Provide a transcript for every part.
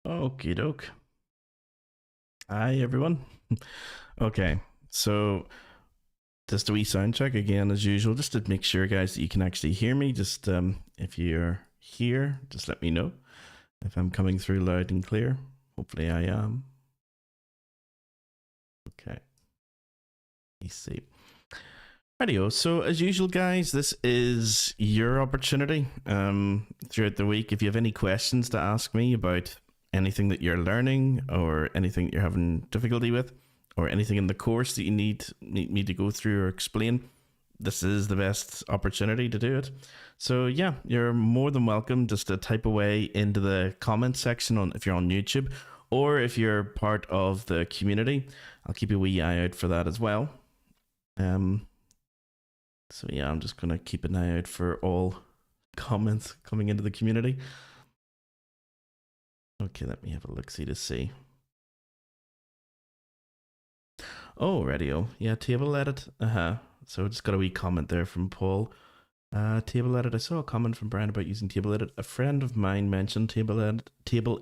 Okie doke. Hi, everyone. Okay, so just a wee sound check again, as usual, just to make sure, guys, that you can actually hear me. Just if you're here, just let me know if I'm coming through loud and clear. Hopefully, I am. Okay, let's see. Radio. So, as usual, guys, this is your opportunity throughout the week. If you have any questions to ask me about anything that you're learning or anything that you're having difficulty with, or anything in the course that you need me to go through or explain, this is the best opportunity to do it. So yeah, you're more than welcome just to type away into the comment section on if you're on YouTube or if you're part of the community. I'll keep a wee eye out for that as well. So yeah, I'm just gonna keep an eye out for all comments coming into the community. Okay, let me have a look see to see. Oh, radio. Yeah, table edit. So just got a wee comment there from Paul. Table edit. I saw a comment from Brian about using table edit. A friend of mine mentioned table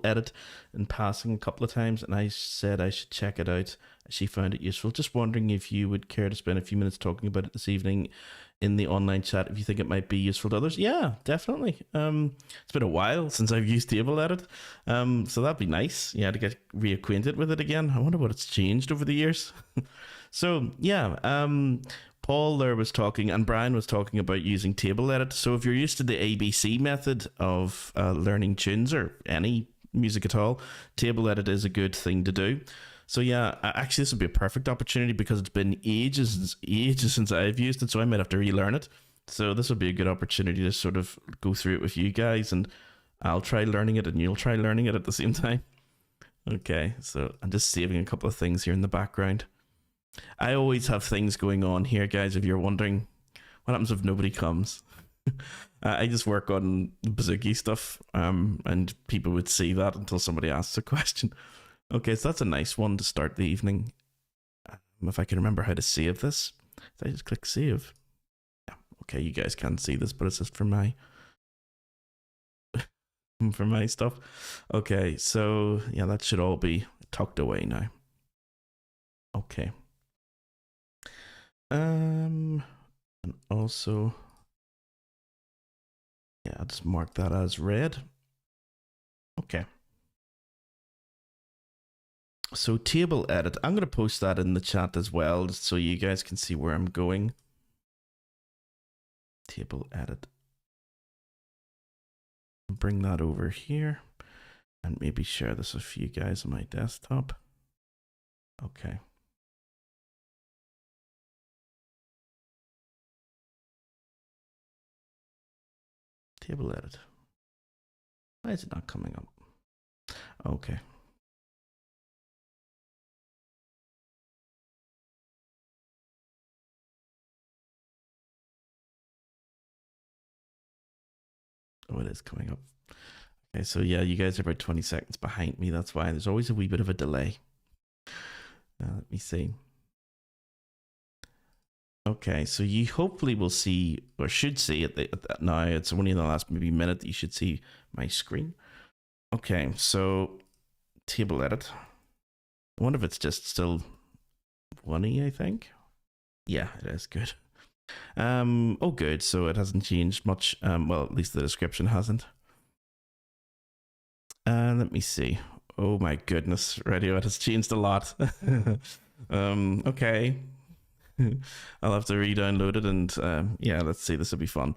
edit in passing a couple of times, and I said I should check it out. She found it useful. Just wondering if you would care to spend a few minutes talking about it this evening in the online chat if you think it might be useful to others. Yeah, definitely. It's been a while since I've used table edit, so that'd be nice. Yeah, to get reacquainted with it again. I wonder what it's changed over the years. So yeah, Paul there was talking, and Brian was talking about using table edit. So if you're used to the ABC method of learning tunes or any music at all, table edit is a good thing to do. So yeah, actually, this would be a perfect opportunity because it's been ages since I've used it, so I might have to relearn it. So this would be a good opportunity to sort of go through it with you guys, and I'll try learning it, and you'll try learning it at the same time. Okay, so I'm just saving a couple of things here in the background. I always have things going on here, guys. If you're wondering, what happens if nobody comes? I just work on Bazooki stuff, and people would see that until somebody asks a question. Okay, so that's a nice one to start the evening. If I can remember how to save this, I just click save. Yeah, okay, you guys can't see this, but it's just for my for my stuff. Okay, so yeah, that should all be tucked away now. Okay. And also, yeah, I'll just mark that as red. Okay. So table edit, I'm going to post that in the chat as well, just so you guys can see where I'm going. Table edit. Bring that over here and maybe share this with you guys on my desktop. Okay. Table edit. Why is it not coming up? Okay. Oh, it is coming up. Okay, so yeah, you guys are about 20 seconds behind me. That's why there's always a wee bit of a delay. Let me see. Okay, so you hopefully will see, or should see it now. It's only in the last maybe minute that you should see my screen. Okay, so table edit. I wonder if it's just still 1E, I think. Yeah, it is good. Oh, good. So it hasn't changed much. Well, at least the description hasn't. Let me see. Oh my goodness, Radiohead has changed a lot. Okay. I'll have to re-download it, and yeah, let's see. This will be fun.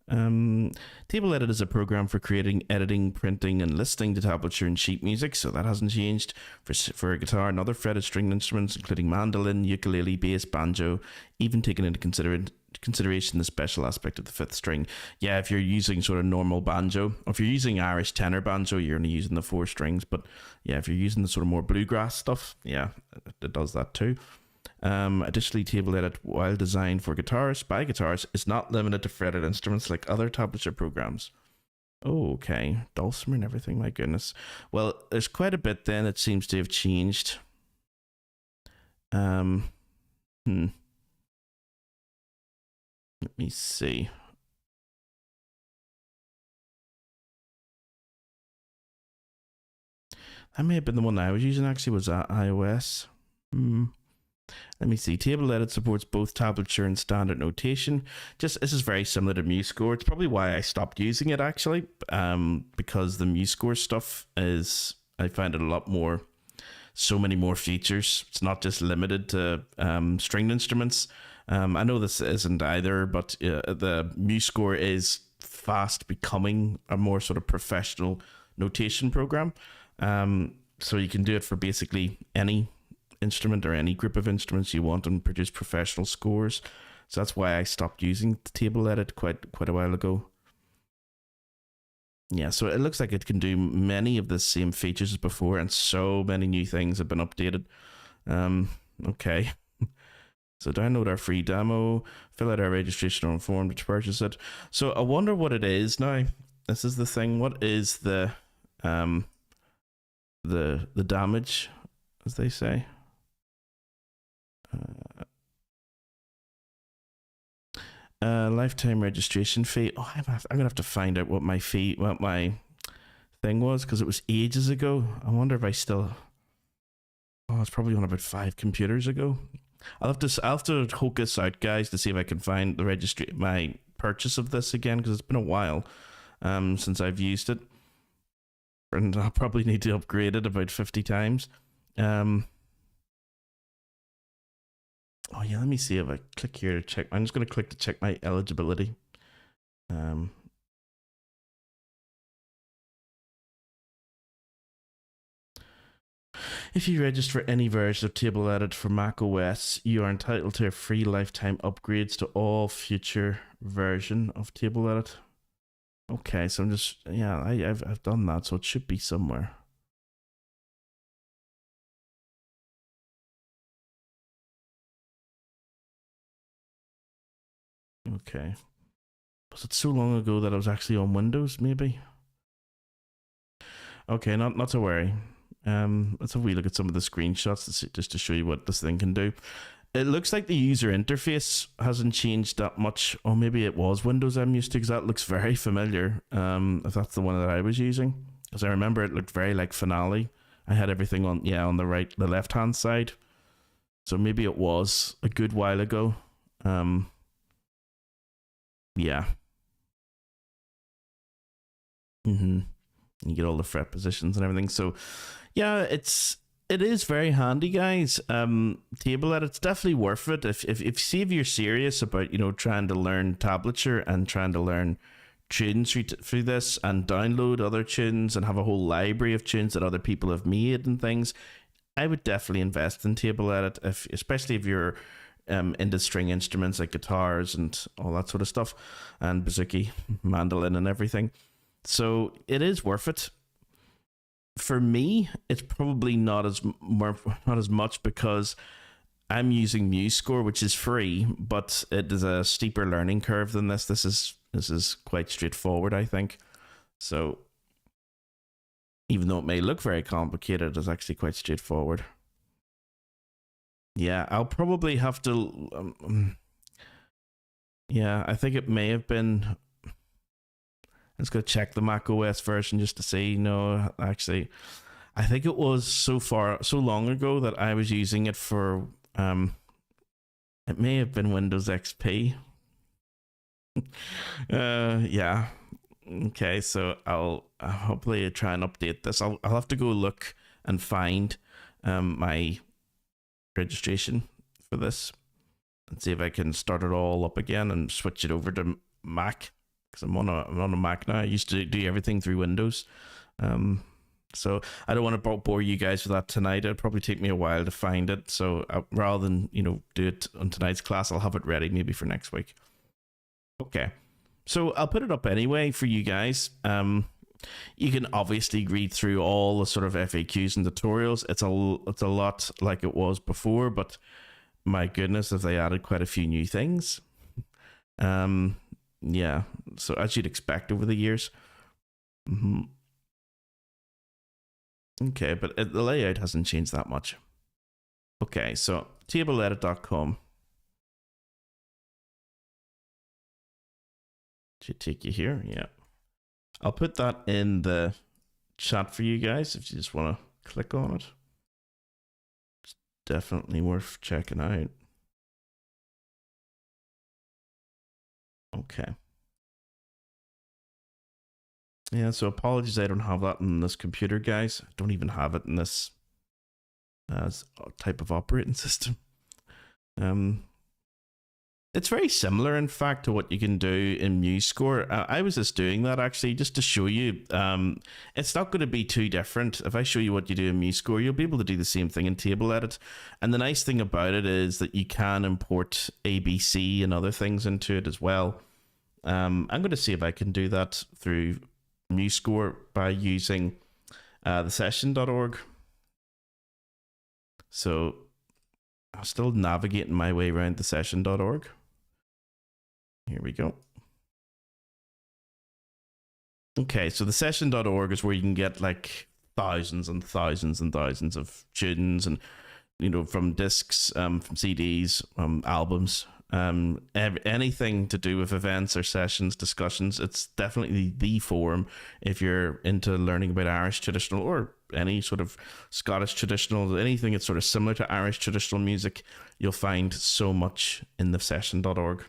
Table Edit is a program for creating, editing, printing, and listing to tablature and sheet music, so that hasn't changed. For guitar and other fretted stringed instruments, including mandolin, ukulele, bass, banjo, even taking into consideration the special aspect of the fifth string. Yeah, if you're using sort of normal banjo, or if you're using Irish tenor banjo, you're only using the four strings. But yeah, if you're using the sort of more bluegrass stuff, yeah, it does that too. Additionally, table edit, while designed for guitarists by guitarists, is not limited to fretted instruments like other tablature programs. Oh, okay. Dulcimer and everything, my goodness. Well, there's quite a bit then that seems to have changed. Let me see. That may have been the one I was using actually, was that iOS. Let me see. Table Edit supports both tablature and standard notation. Just this is very similar to MuseScore. It's probably why I stopped using it actually, because the MuseScore stuff is, I find it a lot more, so many more features. It's not just limited to stringed instruments. I know this isn't either, but the MuseScore is fast becoming a more sort of professional notation program. So you can do it for basically any instrument or any group of instruments you want and produce professional scores. So that's why I stopped using the Table Edit quite a while ago. Yeah, so it looks like it can do many of the same features as before, and so many new things have been updated. Okay. So download our free demo, fill out our registration form to purchase it. So I wonder what it is now. This is the thing. What is the damage, as they say? Lifetime registration fee. Oh, I'm gonna have to find out what my thing was, because it was ages ago. I wonder if I still. Oh, it's probably on about 5 computers ago. I'll have to hook this out, guys, to see if I can find the my purchase of this again, because it's been a while since I've used it, and I'll probably need to upgrade it about 50 times. Oh yeah, let me see if I click here to check. I'm just going to click to check my eligibility. If you register for any version of Table Edit for Mac OS, you are entitled to a free lifetime upgrades to all future version of Table Edit. Okay, so I'm just, yeah, I've done that, so it should be somewhere. Okay. Was it so long ago that I was actually on Windows, maybe? Okay, not to worry. Let's have a wee look at some of the screenshots just to show you what this thing can do. It looks like the user interface hasn't changed that much, or maybe it was Windows I'm used to, because that looks very familiar. If that's the one that I was using, because I remember it looked very like Finale. I had everything on the left hand side, so maybe it was a good while ago. Yeah. You get all the fret positions and everything. So yeah, it is very handy, guys. Table Edit, it's definitely worth it if you're serious about trying to learn tablature and trying to learn tunes through this, and download other tunes and have a whole library of tunes that other people have made and things. I would definitely invest in Table Edit, especially if you're into string instruments like guitars and all that sort of stuff, and bouzouki, mandolin, and everything. So it is worth it. For me, it's probably not as much, because I'm using MuseScore, which is free, but it is a steeper learning curve than this. This is quite straightforward, I think. So even though it may look very complicated, it's actually quite straightforward. Yeah, I'll probably have to. Yeah, I think it may have been. Let's go check the Mac OS version just to see. No, actually, I think it was so long ago that I was using it for. It may have been Windows XP. Yeah. Okay, so I'll hopefully try and update this. I'll have to go look and find my registration for this and see if I can start it all up again and switch it over to Mac, because I'm on a Mac now. I used to do everything through Windows. So I don't want to bore you guys with that tonight. It'll probably take me a while to find it. So rather than do it on tonight's class, I'll have it ready maybe for next week. Okay, so I'll put it up anyway for you guys. You can obviously read through all the sort of FAQs and tutorials. It's a lot like it was before, but my goodness, have they added quite a few new things. Yeah, so as you'd expect over the years. Okay, but the layout hasn't changed that much. Okay, so tableedit.com should take you here. Yeah, I'll put that in the chat for you guys if you just want to click on it. It's definitely worth checking out. Okay. Yeah, so apologies I don't have that in this computer, guys. I don't even have it in this type of operating system. It's very similar, in fact, to what you can do in MuseScore. I was just doing that actually, just to show you. It's not going to be too different. If I show you what you do in MuseScore, you'll be able to do the same thing in Table Edit. And the nice thing about it is that you can import ABC and other things into it as well. I'm going to see if I can do that through MuseScore by using the session.org. So I'm still navigating my way around the session.org. Here we go. Okay, so the session.org is where you can get like thousands and thousands and thousands of tunes, and from discs, from CDs, albums, anything to do with events or sessions, discussions. It's definitely the forum if you're into learning about Irish traditional or any sort of Scottish traditional, anything that's sort of similar to Irish traditional music. You'll find so much in the session.org.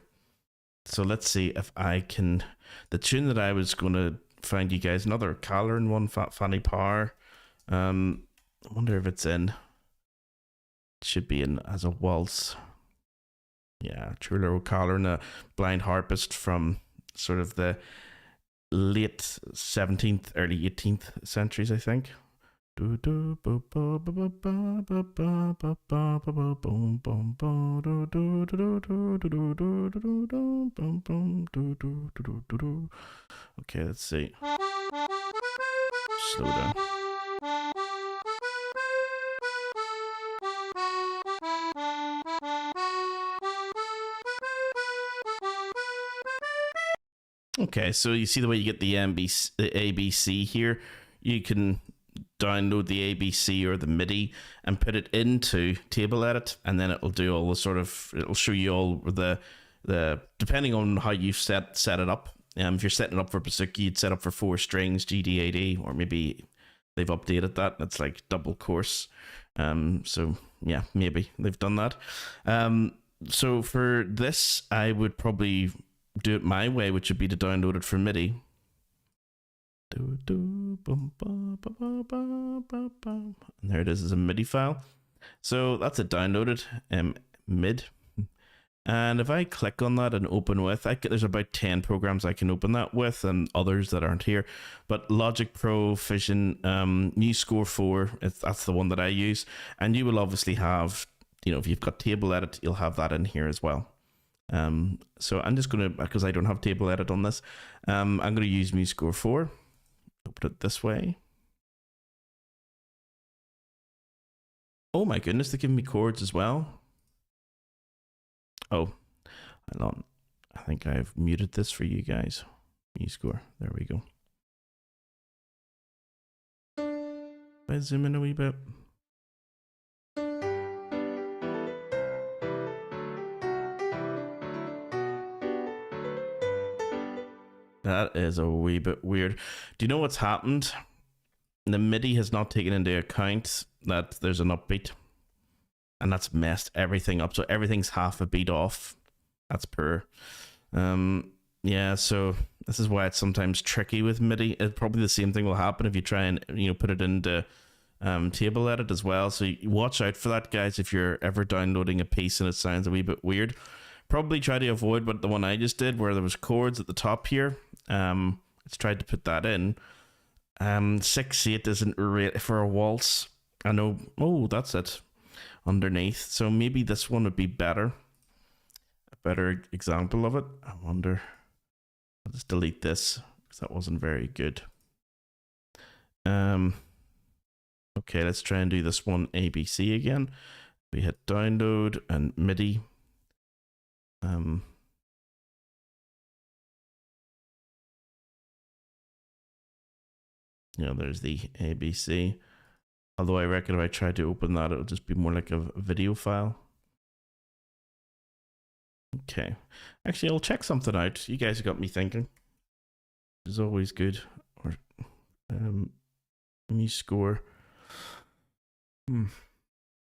So let's see if I can. The tune that I was going to find you guys, another Calaran one, Fanny Power. I wonder if it's in. It should be in as a waltz. Yeah, Trula O'Callaghan, a blind harpist from sort of the late 17th, early 18th centuries, I think. Okay, let's see. Slow down. Okay, so you see the way you get the ABC here. You can download the ABC or the MIDI and put it into Table Edit, and then it'll do all the sort of, it'll show you all the depending on how you've set it up. If you're setting it up for Bouzouki, you'd set up for 4 strings, GD80, or maybe they've updated that. That's like double course. So yeah, maybe they've done that. So for this, I would probably do it my way, which would be to download it for MIDI. And there it is as a MIDI file. So that's it downloaded, mid. And if I click on that and open with, there's about 10 programs I can open that with, and others that aren't here. But Logic Pro, Fusion, MuseScore 4, that's the one that I use. And you will obviously have, if you've got Table Edit, you'll have that in here as well. So I'm just going to, because I don't have Table Edit on this, I'm going to use MuseScore 4. Open it this way. Oh my goodness, they're giving me chords as well. Oh, hold on. I think I've muted this for you guys. MuseScore. There we go. If I zoom in a wee bit. That is a wee bit weird. Do you know what's happened? The MIDI has not taken into account that there's an upbeat, and that's messed everything up. So everything's half a beat off. That's poor. Yeah, so this is why it's sometimes tricky with MIDI. Probably the same thing will happen if you try and put it into Table Edit as well. So you watch out for that, guys. If you're ever downloading a piece and it sounds a wee bit weird, probably try to avoid what the one I just did, where there was chords at the top here. Let's try to put that in. 6/8 isn't really for a waltz. I know. Oh, that's it. Underneath. So maybe this one would be better. A better example of it. I wonder. I'll just delete this because that wasn't very good. Okay, let's try and do this one ABC again. We hit download and MIDI. There's the ABC. Although I reckon if I try to open that, it'll just be more like a video file. Okay. Actually, I'll check something out. You guys have got me thinking. Which is always good. Or MuseScore.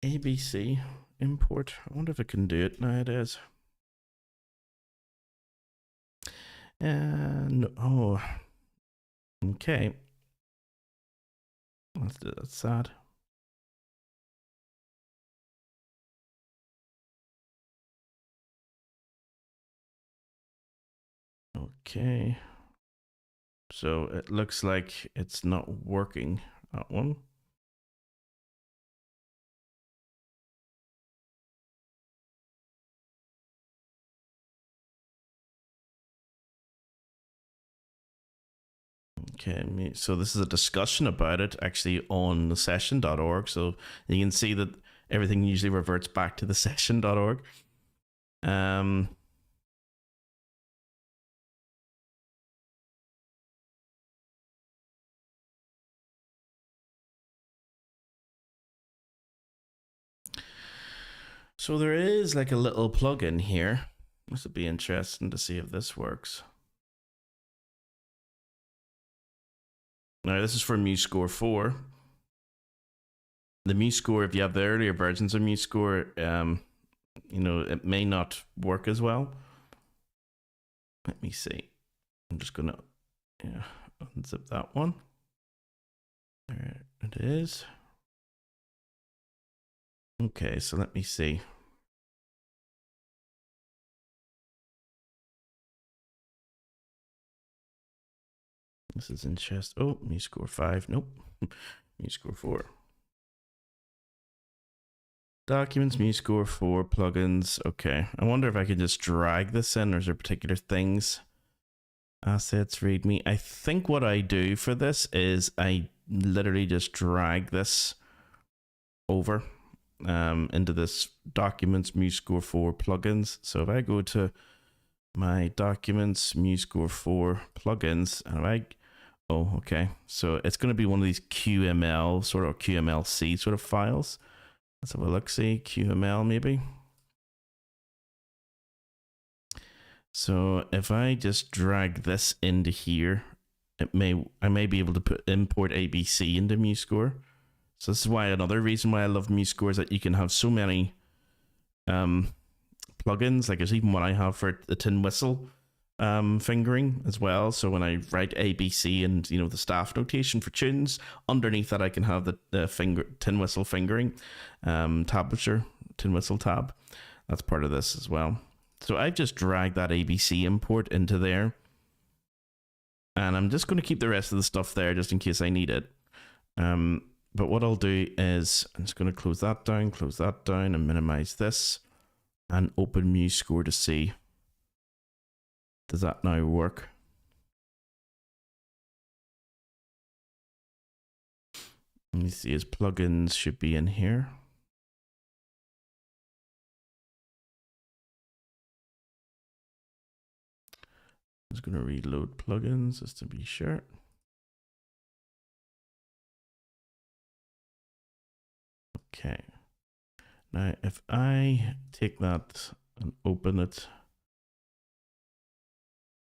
ABC import. I wonder if I can do it nowadays. And oh, okay. That's sad. Okay. So it looks like it's not working, that one. Okay, so this is a discussion about it actually on the session.org. So you can see that everything usually reverts back to the session.org. So there is like a little plugin here. This would be interesting to see if this works. Now this is for MuseScore 4. The MuseScore, if you have the earlier versions of MuseScore, it may not work as well. Let me see. I'm just gonna unzip that one. There it is. Okay, so let me see. This is in chest. Oh, MuseScore 5. Nope. MuseScore 4. Documents, MuseScore 4, plugins. Okay. I wonder if I could just drag this in, or is there particular things? Assets, README. I think what I do for this is I literally just drag this over into this documents, MuseScore 4 plugins. So if I go to my documents, MuseScore 4 plugins, and okay. So it's going to be one of these QML sort of QMLC sort of files. Let's have a look, see QML maybe. So if I just drag this into here, I may be able to import ABC into MuseScore. So this is why another reason why I love MuseScore is that you can have so many plugins. Like there's even one I have for the tin whistle fingering as well. So when I write ABC and the staff notation for tunes, underneath that I can have the tin whistle fingering tablature, tin whistle tab. That's part of this as well. So I've just dragged that ABC import into there. And I'm just going to keep the rest of the stuff there just in case I need it. But what I'll do is I'm just going to close that down, and minimize this and open MuseScore to see. Does that now work? Let me see, his plugins should be in here. I'm just going to reload plugins just to be sure. Okay. Now, if I take that and open it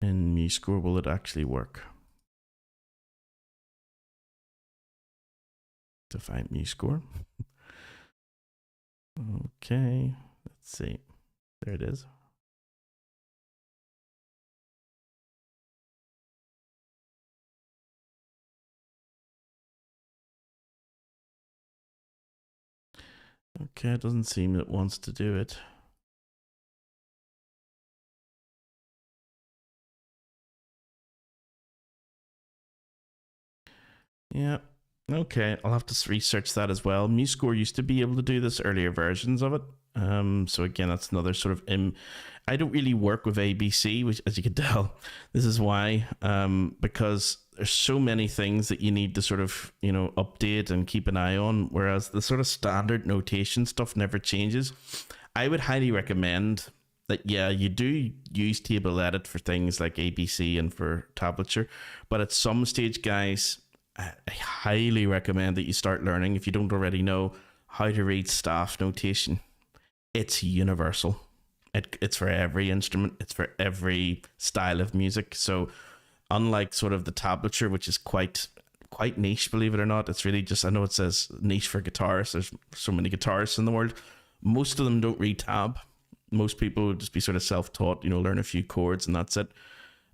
in MuseScore, will it actually work? To find MuseScore. Okay, let's see. There it is. Okay, it doesn't seem it wants to do it. Yeah, okay, I'll have to research that as well. MuseScore used to be able to do this, earlier versions of it. So again, that's another sort of I don't really work with ABC, which, as you can tell, this is why, because there's so many things that you need to sort of, update and keep an eye on, whereas the sort of standard notation stuff never changes. I would highly recommend that, yeah, you do use table edit for things like ABC and for tablature, but at some stage, guys, I highly recommend that you start learning, if you don't already know, how to read staff notation. It's universal. It's for every instrument. It's for every style of music. So unlike sort of the tablature, which is quite quite niche, believe it or not. It's really just, I know it says niche for guitarists. There's so many guitarists in the world. Most of them don't read tab. Most people would just be sort of self-taught, learn a few chords and that's it.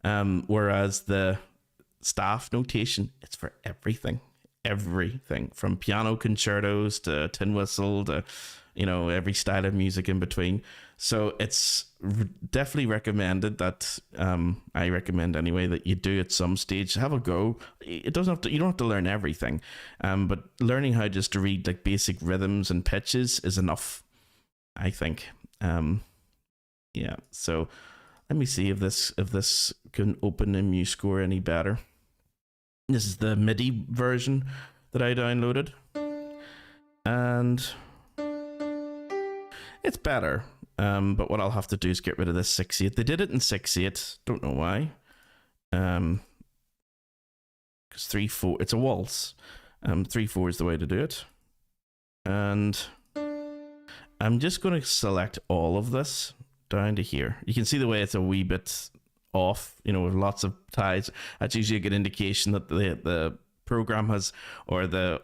Whereas the staff notation, it's for everything from piano concertos to tin whistle to every style of music in between. So it's definitely recommended that I recommend anyway that you do at some stage have a go. It doesn't have to, you don't have to learn everything, but learning how just to read like basic rhythms and pitches is enough, I think. Yeah, so let me see if this can open in MuseScore any better. This is the MIDI version that I downloaded, and it's better. But what I'll have to do is get rid of this 6/8. They did it in 6/8. Don't know why. Because 3/4, it's a waltz. 3/4 is the way to do it. And I'm just going to select all of this down to here. You can see the way it's a wee bit off, with lots of ties. That's usually a good indication that the program has, or the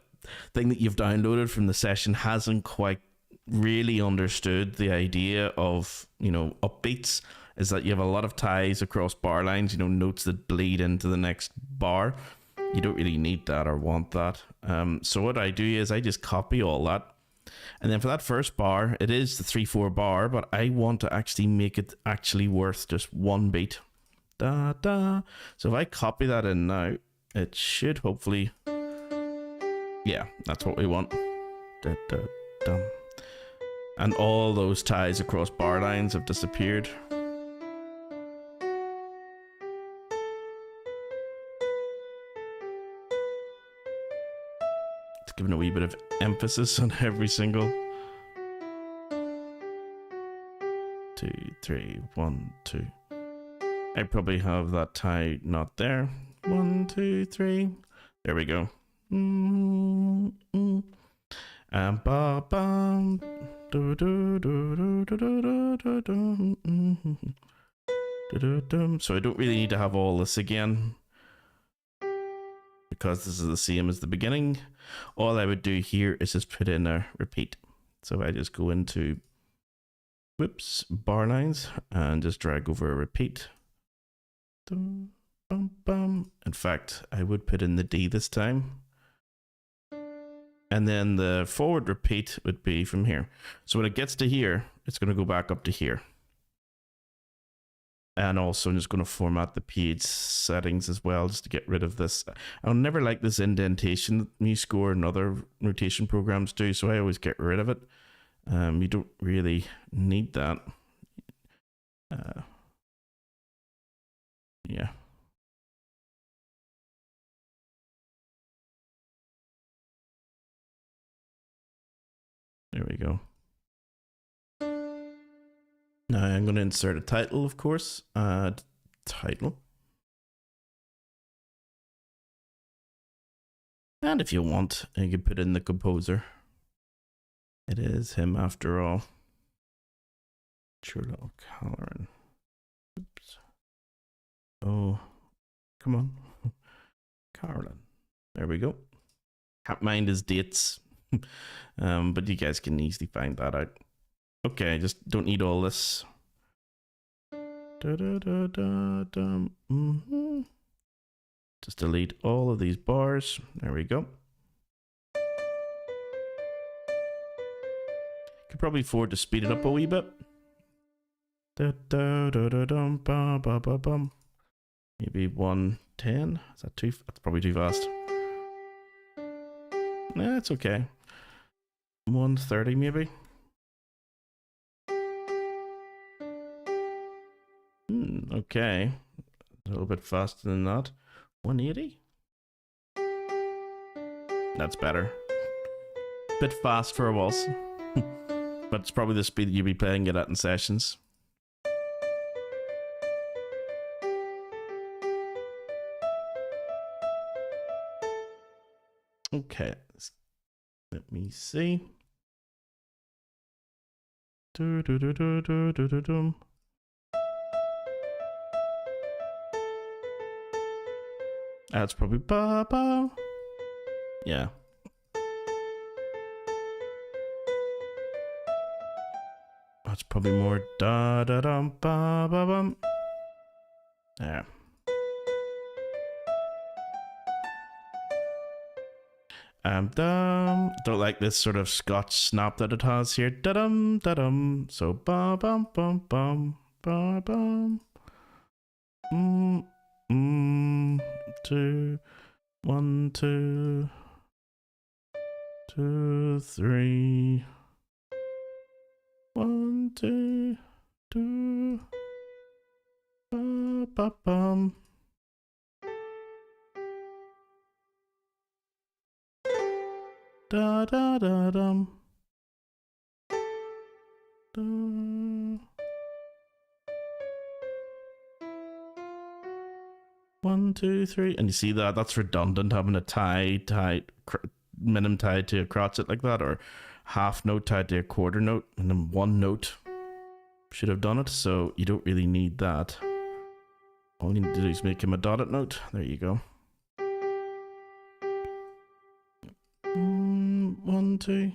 thing that you've downloaded from the session hasn't quite really understood the idea of upbeats, is that you have a lot of ties across bar lines, notes that bleed into the next bar. You don't really need that or want that. So what I do is I just copy all that, and then for that first bar, it is the 3/4 bar, but I want to actually make it actually worth just one beat. Da da. So if I copy that in now, it should hopefully, yeah, that's what we want. Da da dum. And all those ties across bar lines have disappeared. It's giving a wee bit of emphasis on every single. 2, 3, 1, 2. I probably have that tie not there. 1, 2, 3. There we go. Ba bum. So I don't really need to have all this again, because this is the same as the beginning. All I would do here is just put in a repeat. So I just go into bar lines and just drag over a repeat. In fact, I would put in the D this time. And then the forward repeat would be from here. So when it gets to here, it's going to go back up to here. And also I'm just going to format the page settings as well, just to get rid of this. I'll never like this indentation that MuseScore and other notation programs do, so I always get rid of it. You don't really need that. Yeah. There we go. Now I'm going to insert a title, of course. Add title. And if you want, you can put in the composer. It is him after all. Chulo Halloran. Oops. Oh, come on. Carolyn. There we go. Can't mind his dates. But you guys can easily find that out. Okay, I just don't need all this. Just delete all of these bars. There we go. Could probably afford to speed it up a wee bit. Maybe 110. Is that too? That's probably too fast. Nah, it's okay. 130 maybe. Okay, a little bit faster than that. 180. That's better. Bit fast for a waltz. But it's probably the speed you'll be playing it at in sessions. Okay, let me see. That's probably ba ba Yeah. That's probably more da da dum ba ba bum. There. Don't like this sort of Scotch snap that it has here. Da dum da dum. So ba bum bum bum ba bum. Two, 1, 2, 2, 3. 1, 2, 2. Ba ba bum. Da da da dum. Da. 1, 2, 3, and you see that that's redundant, having a minim tied to a crotchet like that, or half note tied to a quarter note, and then one note should have done it. So you don't really need that. All you need to do is make him a dotted note. There you go. 1, 2.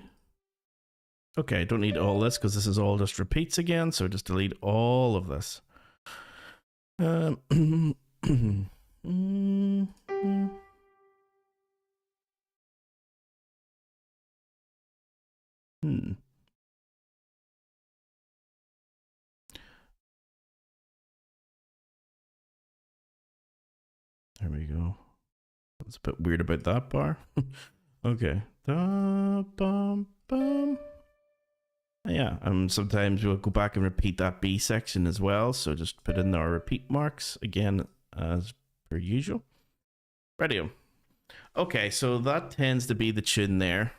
Okay, don't need all this because this is all just repeats again. So just delete all of this. There we go. It's a bit weird about that bar. Okay. Da, bum, bum. Yeah, sometimes we'll go back and repeat that B section as well. So just put in our repeat marks again as per usual. Radio. Okay, so that tends to be the tune there.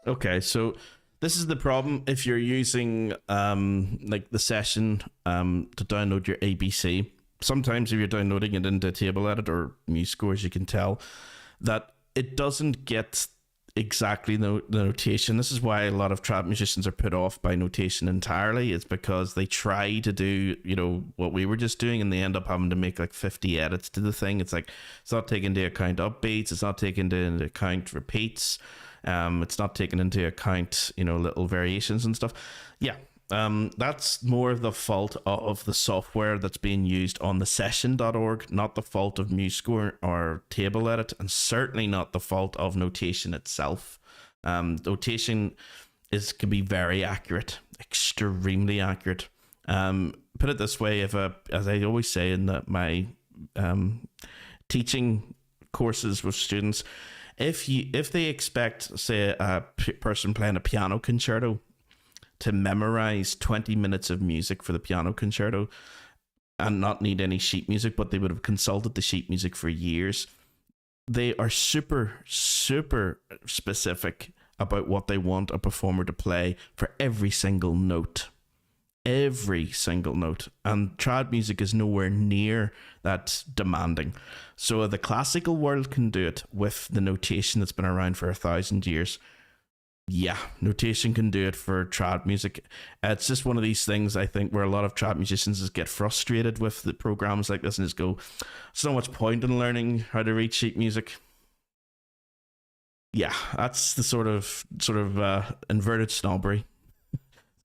Okay, so this is the problem if you're using like the session to download your ABC. Sometimes if you're downloading it into TableEdit or MuseScore, as you can tell, that it doesn't get exactly the notation. This is why a lot of trad musicians are put off by notation entirely. It's because they try to do, you know, what we were just doing, and they end up having to make like 50 edits to the thing. It's like, it's not taking into account upbeats, it's not taking into account repeats, it's not taking into account, you know, little variations and stuff. Yeah. That's more the fault of the software that's being used on the session.org, not the fault of MuseScore or TableEdit, and certainly not the fault of notation itself. Notation can be very accurate, extremely accurate. Put it this way, as I always say in my teaching courses with students, if they expect, say, a person playing a piano concerto to memorize 20 minutes of music for the piano concerto and not need any sheet music, but they would have consulted the sheet music for years, they are super, super specific about what they want a performer to play for every single note. Every single note. And trad music is nowhere near that demanding. So the classical world can do it with the notation that's been around for 1,000 years. Yeah, notation can do it for trad music. It's just one of these things, I think, where a lot of trad musicians just get frustrated with the programs like this and just go, there's so much point in learning how to read sheet music. Yeah, that's the sort of inverted snobbery.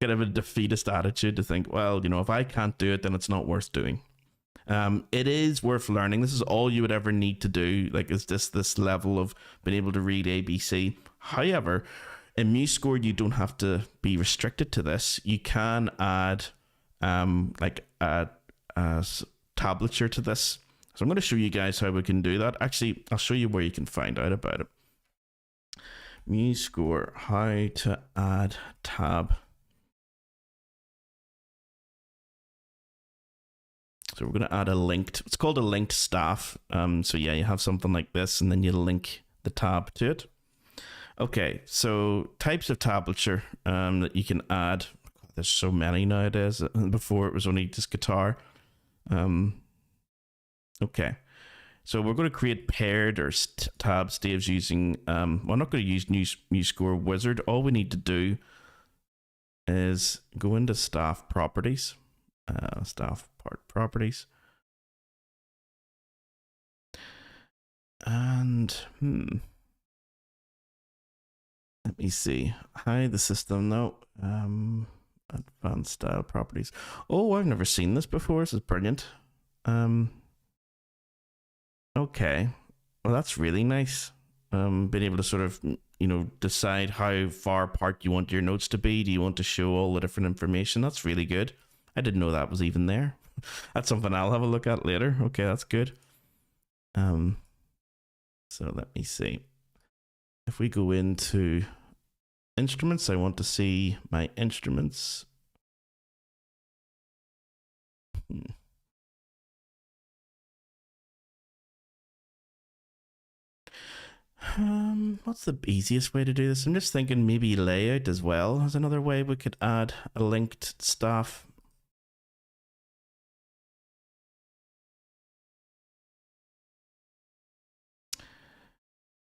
Kind of a defeatist attitude to think, well, you know, if I can't do it, then it's not worth doing. It is worth learning. This is all you would ever need to do. Like, is this level of being able to read ABC. However, in MuseScore, you don't have to be restricted to this. You can add like a tablature to this. So I'm going to show you guys how we can do that. Actually, I'll show you where you can find out about it. MuseScore, how to add tab. So we're going to add a linked, it's called a linked staff. So yeah, you have something like this, and then you link the tab to it. Okay, so types of tablature that you can add. There's so many nowadays. Before it was only just guitar. Okay, so we're going to create paired or tab staves using, we're not going to use MuseScore Wizard. All we need to do is go into staff properties, staff part properties, and let me see. Hide the system. No. Advanced style properties. Oh, I've never seen this before. This is brilliant. Okay. Well, that's really nice. Being able to sort of, decide how far apart you want your notes to be. Do you want to show all the different information? That's really good. I didn't know that was even there. That's something I'll have a look at later. Okay, that's good. So let me see. If we go into instruments, I want to see my instruments. What's the easiest way to do this? I'm just thinking maybe layout as well as another way we could add a linked staff.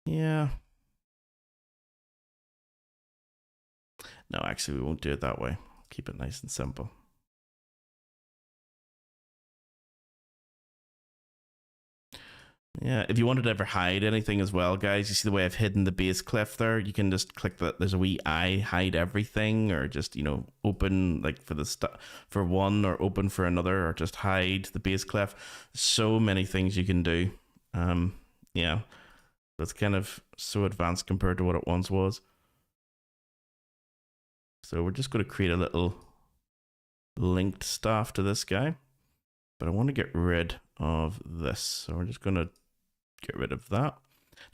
Yeah. No, actually, we won't do it that way. Keep it nice and simple. Yeah, if you wanted to ever hide anything as well, guys, you see the way I've hidden the bass clef there? You can just click that. There's a wee eye, hide everything, or just, open like for one, or open for another, or just hide the bass clef. So many things you can do. Yeah, that's kind of so advanced compared to what it once was. So we're just going to create a little linked staff to this guy, but I want to get rid of this. So we're just going to get rid of that.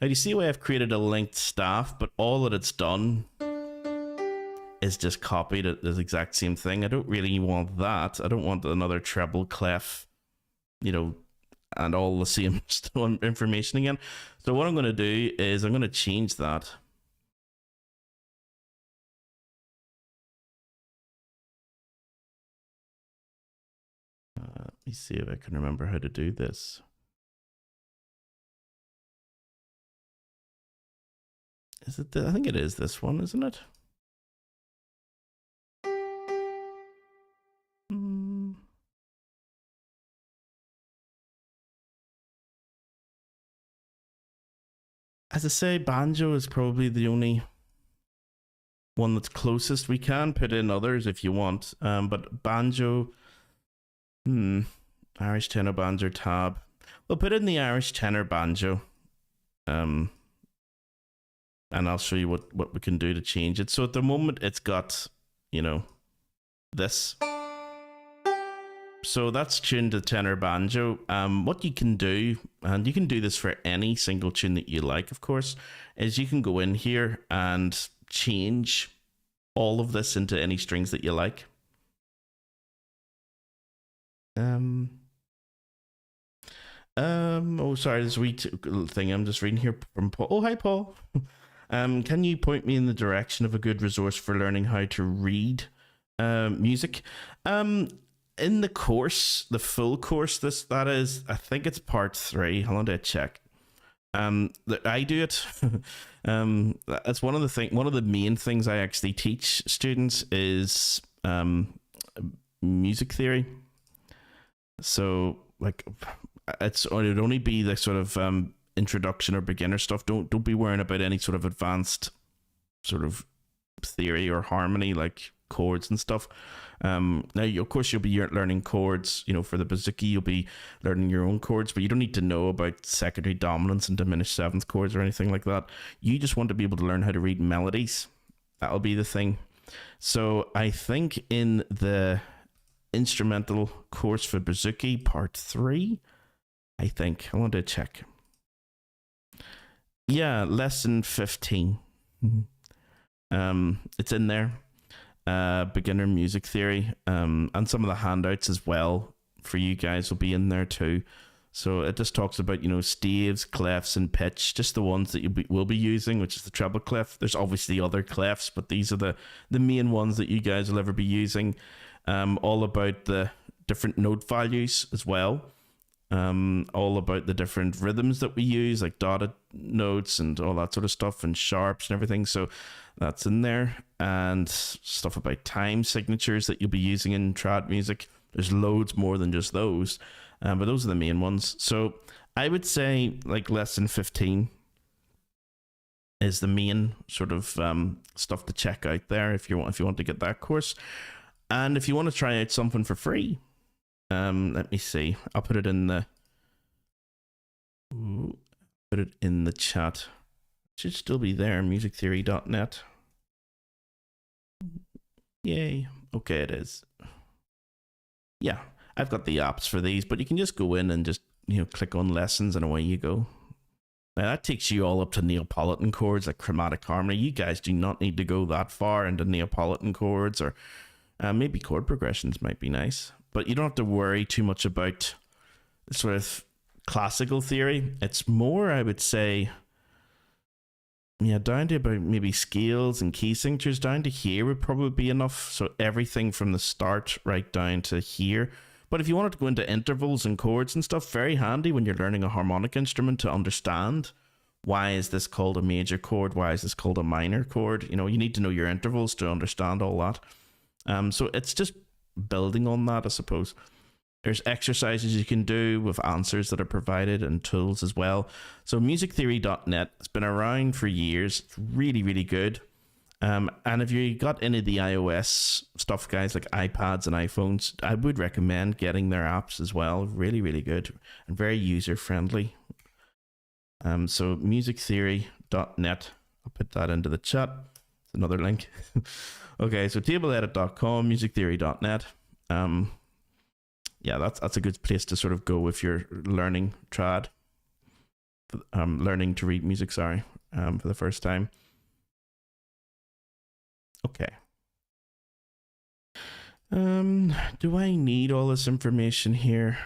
Now, you see the way I've created a linked staff, but all that it's done is just copied the exact same thing. I don't really want that. I don't want another treble clef, and all the same information again. So what I'm going to do is I'm going to change that. Let me see if I can remember how to do this. Is it? I think it is this one, isn't it? As I say, banjo is probably the only one that's closest. We can put in others if you want, but banjo, Irish tenor banjo tab. We'll put in the Irish tenor banjo, and I'll show you what we can do to change it. So at the moment, it's got, this. So that's tuned to tenor banjo. What you can do, and you can do this for any single tune that you like, of course, is you can go in here and change all of this into any strings that you like. Oh, sorry, there's a wee thing I'm just reading here from Paul. Oh, hi, Paul. Can you point me in the direction of a good resource for learning how to read music? In the course, the full course, that is, I think it's part 3. How long did I check? I do it. That's one of the main things I actually teach students is music theory. So like, it would only be the sort of introduction or beginner stuff. Don't be worrying about any sort of advanced sort of theory or harmony like chords and stuff. Now, of course, you'll be learning chords, for the bouzouki, you'll be learning your own chords, but you don't need to know about secondary dominants and diminished seventh chords or anything like that. You just want to be able to learn how to read melodies. That'll be the thing. So I think in the instrumental course for bouzouki, part 3, I want to check. Yeah, lesson 15. It's in there. Beginner music theory, and some of the handouts as well for you guys will be in there too. So it just talks about staves, clefs, and pitch, just the ones that you will be using, which is the treble clef. There's obviously other clefs, but these are the main ones that you guys will ever be using. All about the different note values as well. all about the different rhythms that we use, like dotted notes and all that sort of stuff, and sharps and everything. So that's in there, and stuff about time signatures that you'll be using in trad music. There's loads more than just those, but those are the main ones. So I would say like lesson 15 is the main sort of stuff to check out there if you want to get that course. And if you want to try out something for free, let me see. I'll put it in the chat. It should still be there. Musictheory.net. Yay. Okay, it is. Yeah, I've got the apps for these, but you can just go in and just, click on lessons and away you go. Now that takes you all up to Neapolitan chords, like chromatic harmony. You guys do not need to go that far into Neapolitan chords, or maybe chord progressions might be nice. But you don't have to worry too much about sort of classical theory. It's more, I would say, down to about maybe scales and key signatures down to here would probably be enough. So everything from the start right down to here. But if you wanted to go into intervals and chords and stuff, very handy when you're learning a harmonic instrument to understand why is this called a major chord, why is this called a minor chord. You need to know your intervals to understand all that. So it's just building on that, I suppose. There's exercises you can do with answers that are provided and tools as well. So musictheory.net, it's been around for years. It's really, really good. And if you got any of the iOS stuff, guys, like iPads and iPhones, I would recommend getting their apps as well. Really, really good and very user-friendly. So musictheory.net, I'll put that into the chat. It's another link. Okay, so tableedit.com, musictheory.net. Yeah, that's a good place to sort of go if you're learning trad, learning to read music, for the first time. Okay. Do I need all this information here?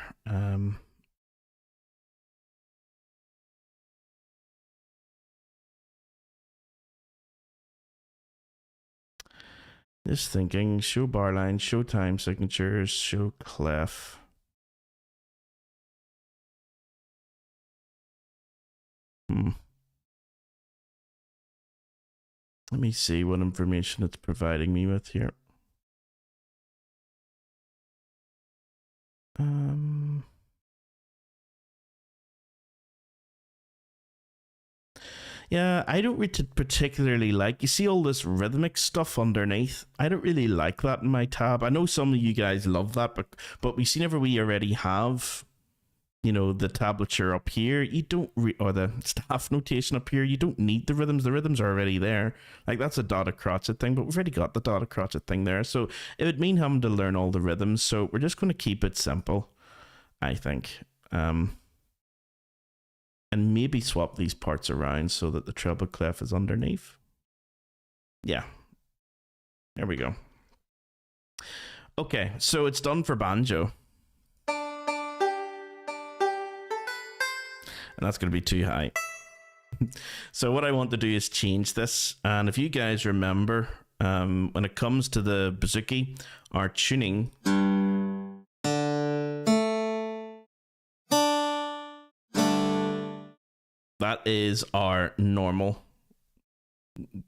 Just thinking, show bar line, show time signatures, show clef. Let me see what information it's providing me with here. Yeah, I don't particularly like, you see all this rhythmic stuff underneath. I don't really like that in my tab. I know some of you guys love that, but we see whenever we already have, the tablature up here, you don't, or the staff notation up here, you don't need the rhythms. The rhythms are already there. Like that's a dotted crotchet thing, but we've already got the dotted crotchet thing there. So it would mean having to learn all the rhythms. So we're just going to keep it simple, I think. And maybe swap these parts around so that the treble clef is underneath. Yeah. There we go. Okay, so it's done for banjo. And that's going to be too high. So what I want to do is change this. And if you guys remember, when it comes to the bouzouki, our tuning... that is our normal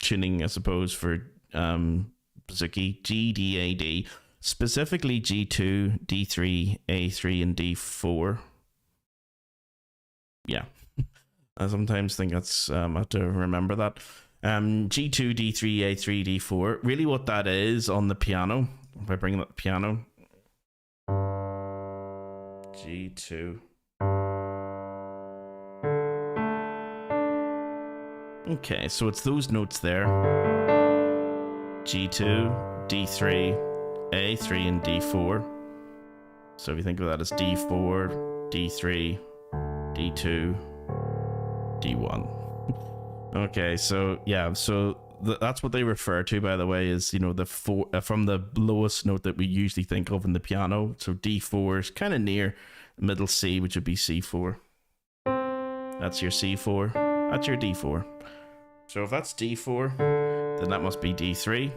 tuning, I suppose, for bouzouki, G, D, A, D, specifically G2, D3, A3, and D4. Yeah, I sometimes think that's, I have to remember that. G2, D3, A3, D4. Really what that is on the piano, if I bring up the piano, G2. Okay, so it's those notes there. G2, D3, A3, and D4. So if you think of that as D4, D3, D2, D1. Okay, so yeah, so that's what they refer to, by the way, is, the four from the lowest note that we usually think of in the piano. So D4 is kind of near middle C, which would be C4. That's your C4. That's your D4. So if that's D4, then that must be D3.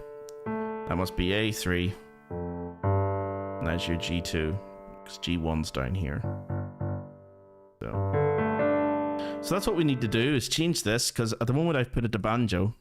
That must be A3. And that's your G2, because G1's down here. So that's what we need to do, is change this, because at the moment I've put it to banjo.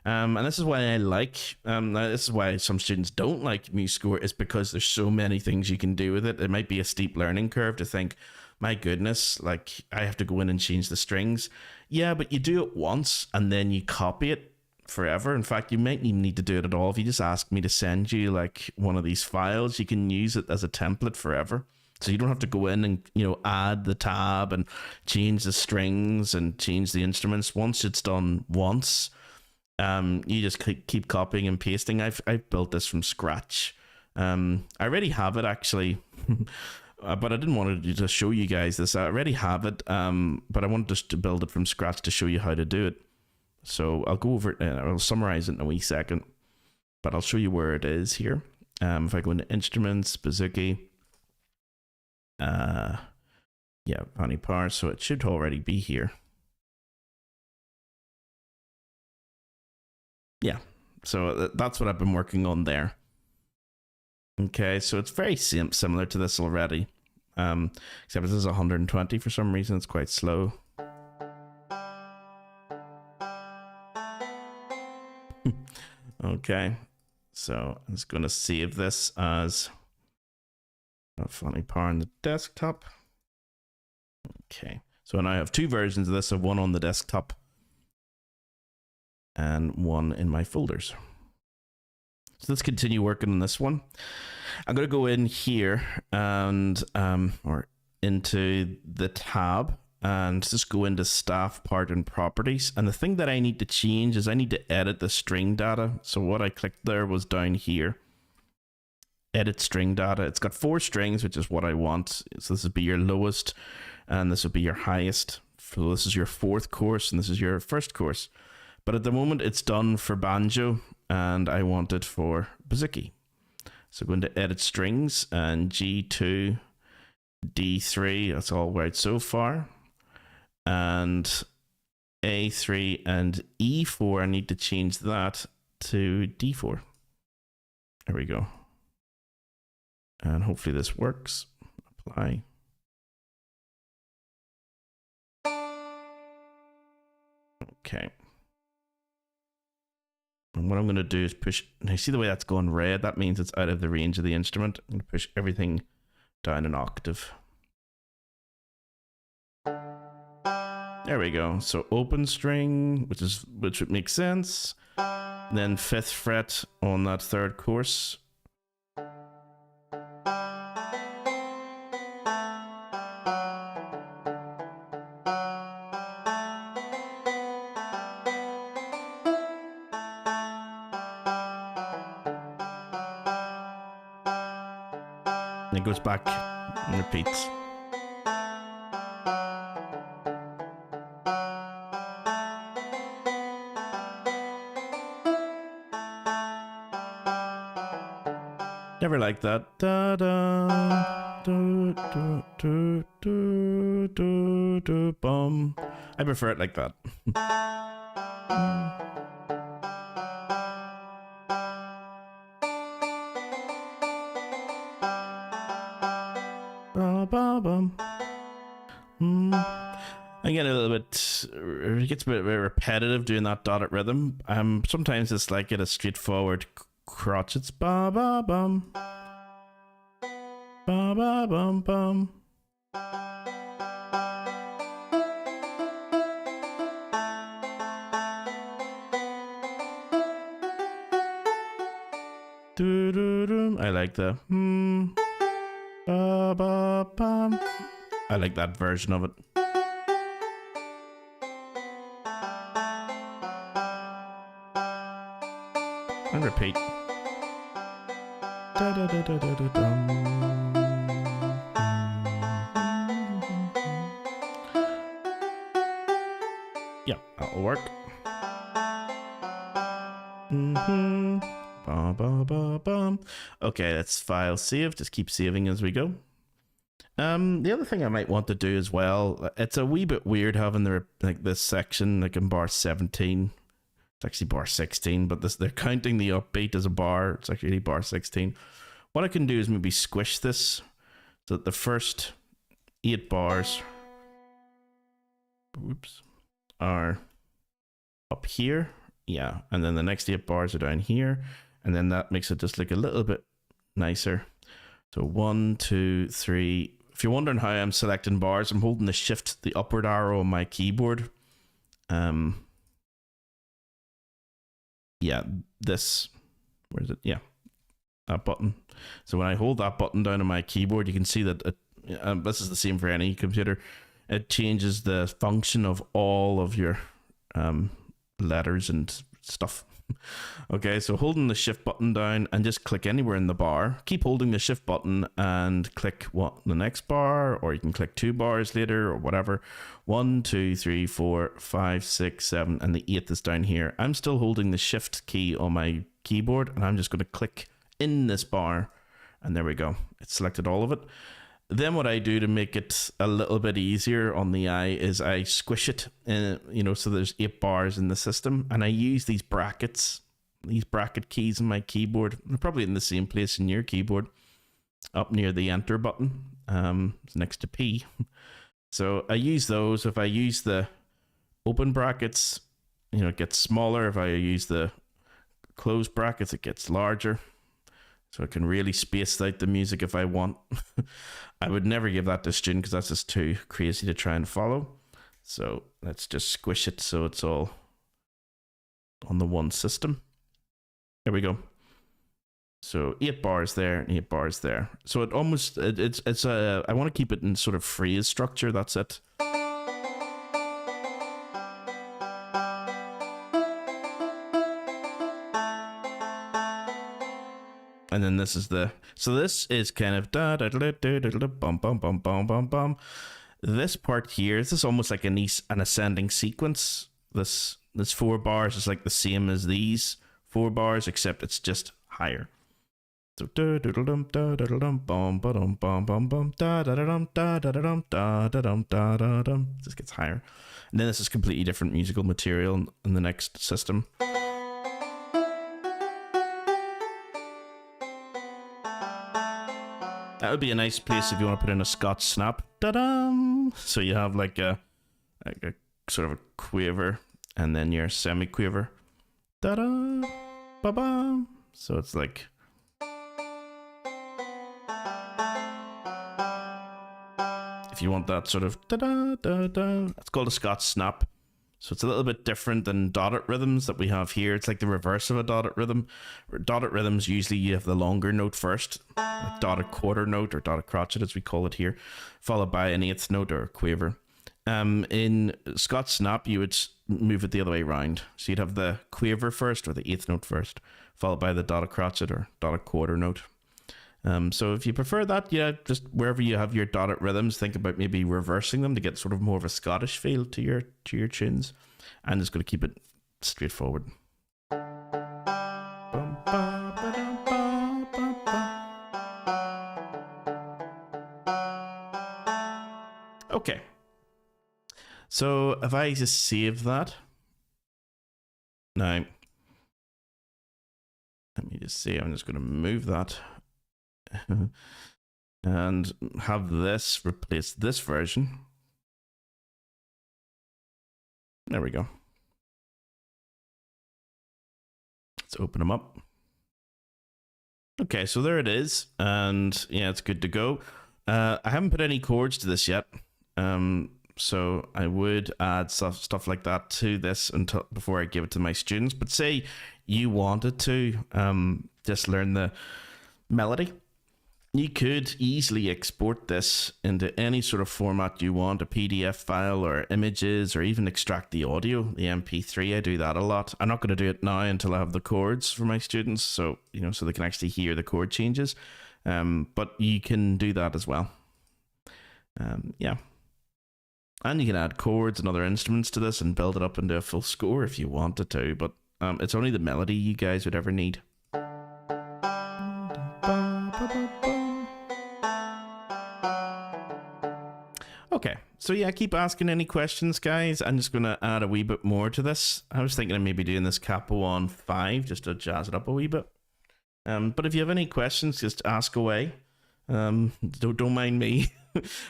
And this is why I like, this is why some students don't like MuseScore, is because there's so many things you can do with it. It might be a steep learning curve to think, my goodness, like I have to go in and change the strings. Yeah, but you do it once and then you copy it forever. In fact, you might even need to do it at all. If you just ask me to send you like one of these files, you can use it as a template forever. So you don't have to go in and, you know, add the tab and change the strings and change the instruments. Once it's done once, you just keep copying and pasting. I've built this from scratch. I already have it actually, but I didn't want to just show you guys this. I already have it, but I wanted just to build it from scratch to show you how to do it. So I'll go over it and I'll summarize it in a wee second, but I'll show you where it is here. If I go into Instruments, Bouzouki, yeah, Vanny Power, so it should already be here. Yeah, so that's what I've been working on there. Okay, so it's very similar to this already, except this is 120 for some reason. It's quite slow. Okay, so I'm just going to save this as a Vanny Power on the desktop. Okay, so now I have two versions of this, so one on the desktop and one in my folders. So let's continue working on this one. I'm going to go in here and or into the tab and just go into staff part and properties. And the thing that I need to change is I need to edit the string data. So what I clicked there was down here, edit string data. It's got 4 strings, which is what I want. So this would be your lowest and this would be your highest. So this is your 4th course and this is your 1st course. But at the moment it's done for banjo and I want it for Bouzouki. So go into edit strings and G2, D3, that's all right so far. And A3 and E4, I need to change that to D4. There we go. And hopefully this works. Apply. Okay. And what I'm going to do is push, now see the way that's going red? That means it's out of the range of the instrument. I'm going to push everything down an octave. There we go. So open string, which would make sense. Then 5th fret on that 3rd course. And it goes back and repeats. Never like that. Da da do do do do do do bum. I prefer it like that. I get a little bit, it gets a bit repetitive doing that dotted rhythm. Sometimes it's like a straightforward crotch. It's ba ba bum, ba ba bum bum. Do do do. I like the ba ba bum. I like that version of it. And repeat. Da, da, da, da, da, da, dum. Yeah, that'll work. Ba, ba, ba, bum. Okay, that's file save. Just keep saving as we go. The other thing I might want to do as well, it's a wee bit weird having this section like in bar 17. It's actually bar 16, but they're counting the upbeat as a bar. It's actually bar 16. What I can do is maybe squish this so that the first 8 bars whoops, are up here. Yeah, and then the next 8 bars are down here, and then that makes it just look a little bit nicer. So 1, 2, 3. If you're wondering how I'm selecting bars, I'm holding the upward arrow on my keyboard. Yeah, this, where is it? Yeah, that button. So when I hold that button down on my keyboard, you can see that this is the same for any computer. It changes the function of all of your letters and stuff. Okay, so holding the shift button down and just click anywhere in the bar. Keep holding the shift button and click the next bar, or you can click 2 bars later or whatever. 1, 2, 3, 4, 5, 6, 7, and the 8th is down here. I'm still holding the shift key on my keyboard, and I'm just going to click in this bar, and there we go. It's selected all of it. Then what I do to make it a little bit easier on the eye is I squish it, so there's 8 bars in the system, and I use these brackets, these bracket keys on my keyboard. They're probably in the same place in your keyboard, up near the enter button, next to P. So I use those. If I use the open brackets, it gets smaller. If I use the closed brackets, it gets larger. So I can really space out the music if I want. I would never give that to a student because that's just too crazy to try and follow. So let's just squish it so it's all on the one system. There we go. So 8 bars there and 8 bars there. So it almost, I want to keep it in sort of phrase structure. That's it. And then this is this is kind of da da da da da da bum bum bum bum bum bum. This part here, this is almost like an ascending sequence. This 4 bars is like the same as these 4 bars, except it's just higher. So da da da dum da da da dum bum ba dum bum bum bum da da da dum da da da dum da da dum da da dum. This gets higher, and then this is completely different musical material in the next system. That would be a nice place if you want to put in a Scotch snap. Da-dum! So you have like a sort of a quaver and then your semi-quaver. Da-da! Ba-ba! So it's like... If you want that sort of da-da-da-da, it's called a Scotch snap. So it's a little bit different than dotted rhythms that we have here. It's like the reverse of a dotted rhythm. Dotted rhythms, usually you have the longer note first, like dotted quarter note or dotted crotchet as we call it here, followed by an 8th note or a quaver. In Scotch snap, you would move it the other way around. So you'd have the quaver first or the 8th note first, followed by the dotted crotchet or dotted quarter note. So if you prefer that, yeah, just wherever you have your dotted rhythms, think about maybe reversing them to get sort of more of a Scottish feel to your tunes. I'm just going to keep it straightforward. Okay. So if I just save that. Now, let me just see, I'm just going to move that. And have this replace this version. There we go. Let's open them up. Okay, so there it is, and yeah, it's good to go. I haven't put any chords to this yet, so I would add stuff like that to this before I give it to my students. But say you wanted to just learn the melody. You could easily export this into any sort of format you want, a PDF file or images, or even extract the audio, the MP3. I do that a lot. I'm not going to do it now until I have the chords for my students, so so they can actually hear the chord changes. But you can do that as well. Yeah. And you can add chords and other instruments to this and build it up into a full score if you wanted to, but it's only the melody you guys would ever need. Okay, so yeah, keep asking any questions, guys. I'm just going to add a wee bit more to this. I was thinking of maybe doing this capo on 5 just to jazz it up a wee bit. But if you have any questions, just ask away. Don't mind me.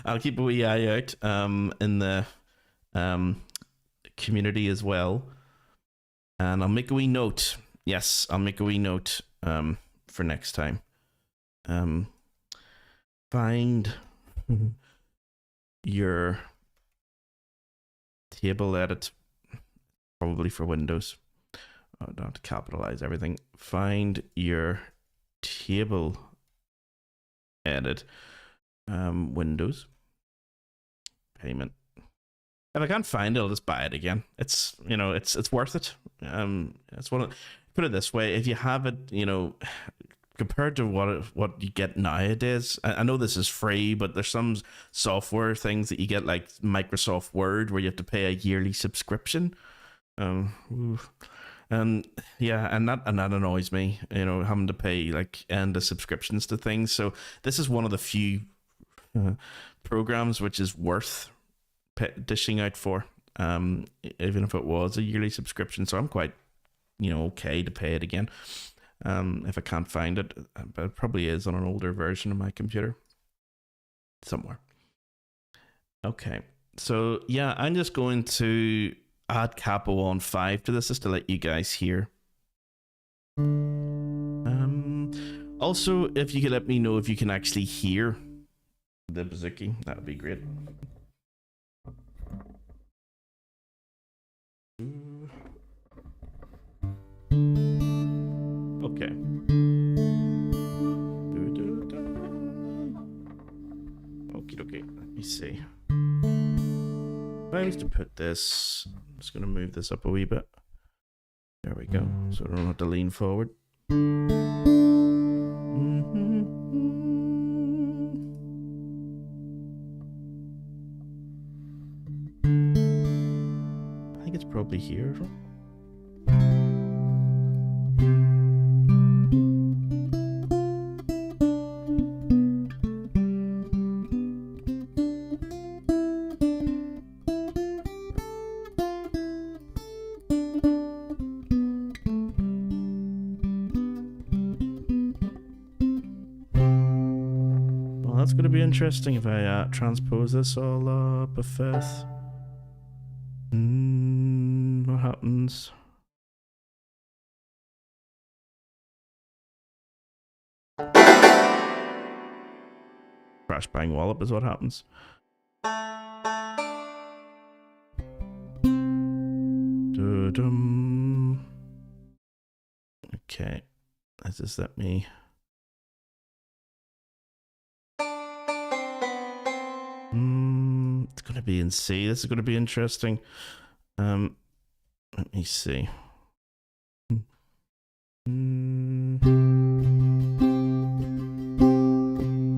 I'll keep a wee eye out in the community as well. And I'll make a wee note. Yes, I'll make a wee note for next time. Find your table edit, probably for Windows. I don't have to capitalize everything. Find your table edit, Windows, payment. If I can't find it, I'll just buy it again. It's, you know, it's worth it. It's one of, put it this way, if you have it, you know, compared to what you get nowadays, I know this is free, but there's some software things that you get, like Microsoft Word, where you have to pay a yearly subscription. And yeah, and that annoys me, you know, having to pay like end of subscriptions to things. So this is one of the few programs which is worth dishing out for, even if it was a yearly subscription. So I'm quite, you know, okay to pay it again. If I can't find it, but it probably is on an older version of my computer somewhere. Okay, so yeah, I'm just going to add Capo on 5 to this just to let you guys hear. Also, if you could let me know if you can actually hear the bouzouki, that would be great. Okay. Okay, let me see. If I was to put this, I'm just going to move this up a wee bit. There we go, so I don't have to lean forward. I think it's probably here. That's going to be interesting if I transpose this all up a fifth. What happens? Crash bang wallop is what happens. Okay, let's just let me. It's going to be in C. This is going to be interesting. Let me see.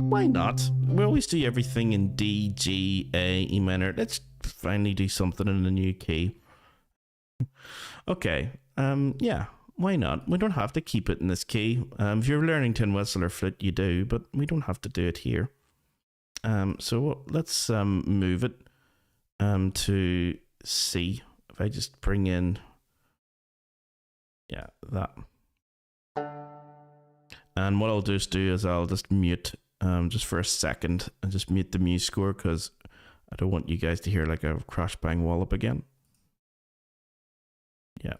Why not? We always do everything in D, G, A, E minor. Let's finally do something in a new key. Okay. Yeah. Why not? We don't have to keep it in this key. If you're learning tin whistle or flute, you do, but we don't have to do it here. So let's move it to C. If I just bring in, yeah, that. And what I'll just do is I'll just mute just for a second and just mute the muse score, because I don't want you guys to hear like a crash bang wallop again. Yeah.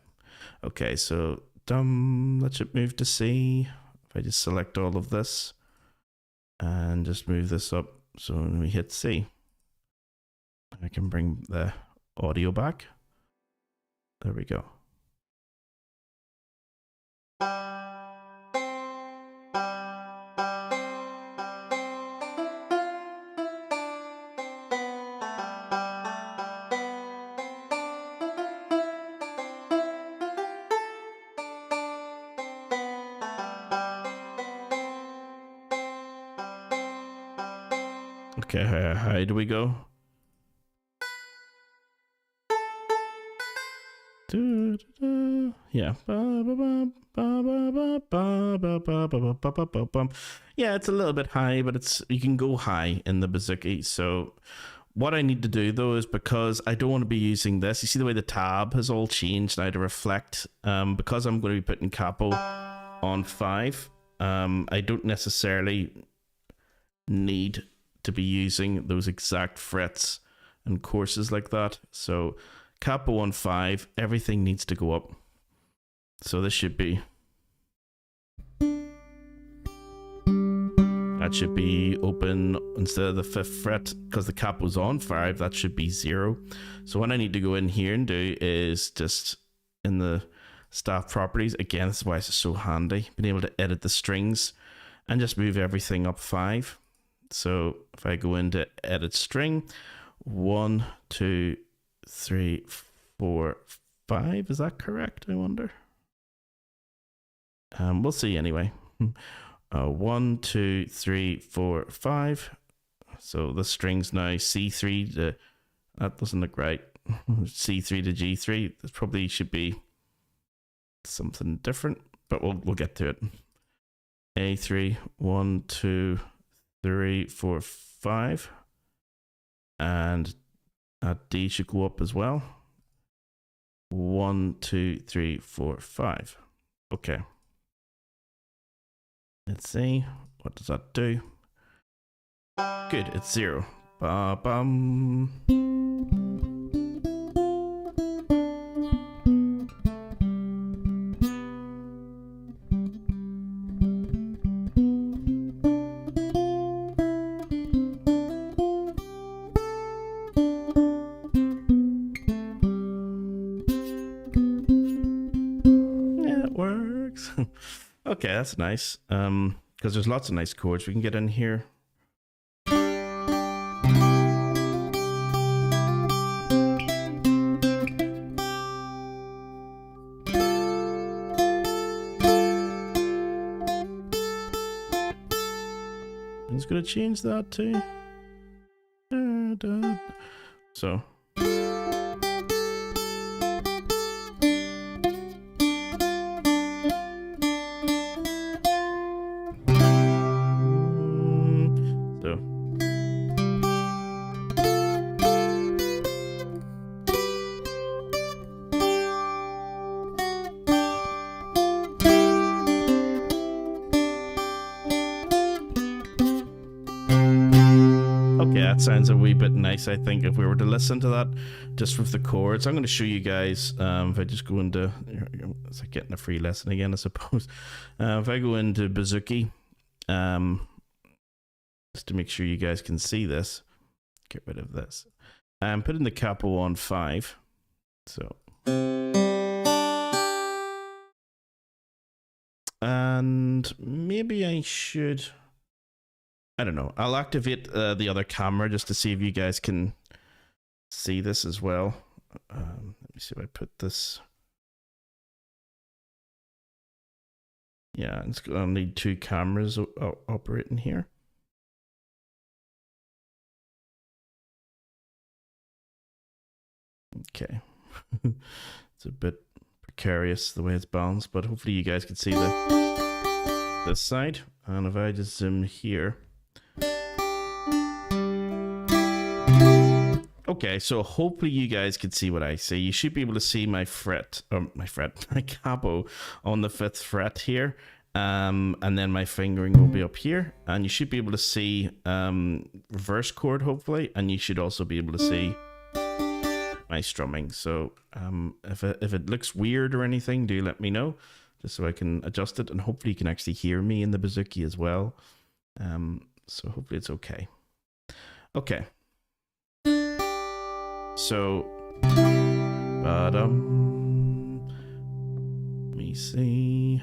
Okay, so let's move to C. If I just select all of this and just move this up. So when we hit C, I can bring the audio back. There we go. Okay, how high do we go? Yeah. Yeah, it's a little bit high, but you can go high in the bouzouki. So what I need to do though is, because I don't want to be using this, you see the way the tab has all changed now to reflect, because I'm going to be putting Capo on 5, I don't necessarily need to be using those exact frets and courses like that. So capo on 5, everything needs to go up. So this should be, that should be open instead of the 5th fret, because the capo's on 5, that should be 0. So what I need to go in here and do is just in the staff properties, again, this is why it's so handy, being able to edit the strings and just move everything up 5. So if I go into edit string, 1, 2, 3, 4, 5, is that correct? I wonder. We'll see anyway. 1, 2, 3, 4, 5. So the string's now C3 to, that doesn't look right. C3 to G3. This probably should be something different, but we'll get to it. A3, 1, 2, 3, 4, 5. And D should go up as well. 1, 2, 3, 4, 5. Okay. Let's see. What does that do? Good, it's 0. Ba-bum. Yeah, it works. Okay, that's nice. Because there's lots of nice chords we can get in here. I'm just gonna change that too. So. Okay, that sounds a wee bit nice, I think, if we were to listen to that just with the chords. I'm going to show you guys, if I just go into, it's like getting a free lesson again, I suppose. If I go into Bouzouki, just to make sure you guys can see this, get rid of this. I'm putting the capo on 5, so. And maybe I should, I don't know, I'll activate the other camera just to see if you guys can see this as well. Let me see if I put this. Yeah, it's gonna need 2 cameras operating here. Okay. It's a bit precarious the way it's balanced, but hopefully you guys can see this side. And if I just zoom here. Okay, so hopefully you guys can see what I see. You should be able to see my my capo on the 5th fret here. And then my fingering will be up here. And you should be able to see reverse chord, hopefully. And you should also be able to see my strumming. So if it looks weird or anything, do let me know, just so I can adjust it. And hopefully you can actually hear me in the bouzouki as well. So hopefully it's okay. Okay. So, let me see.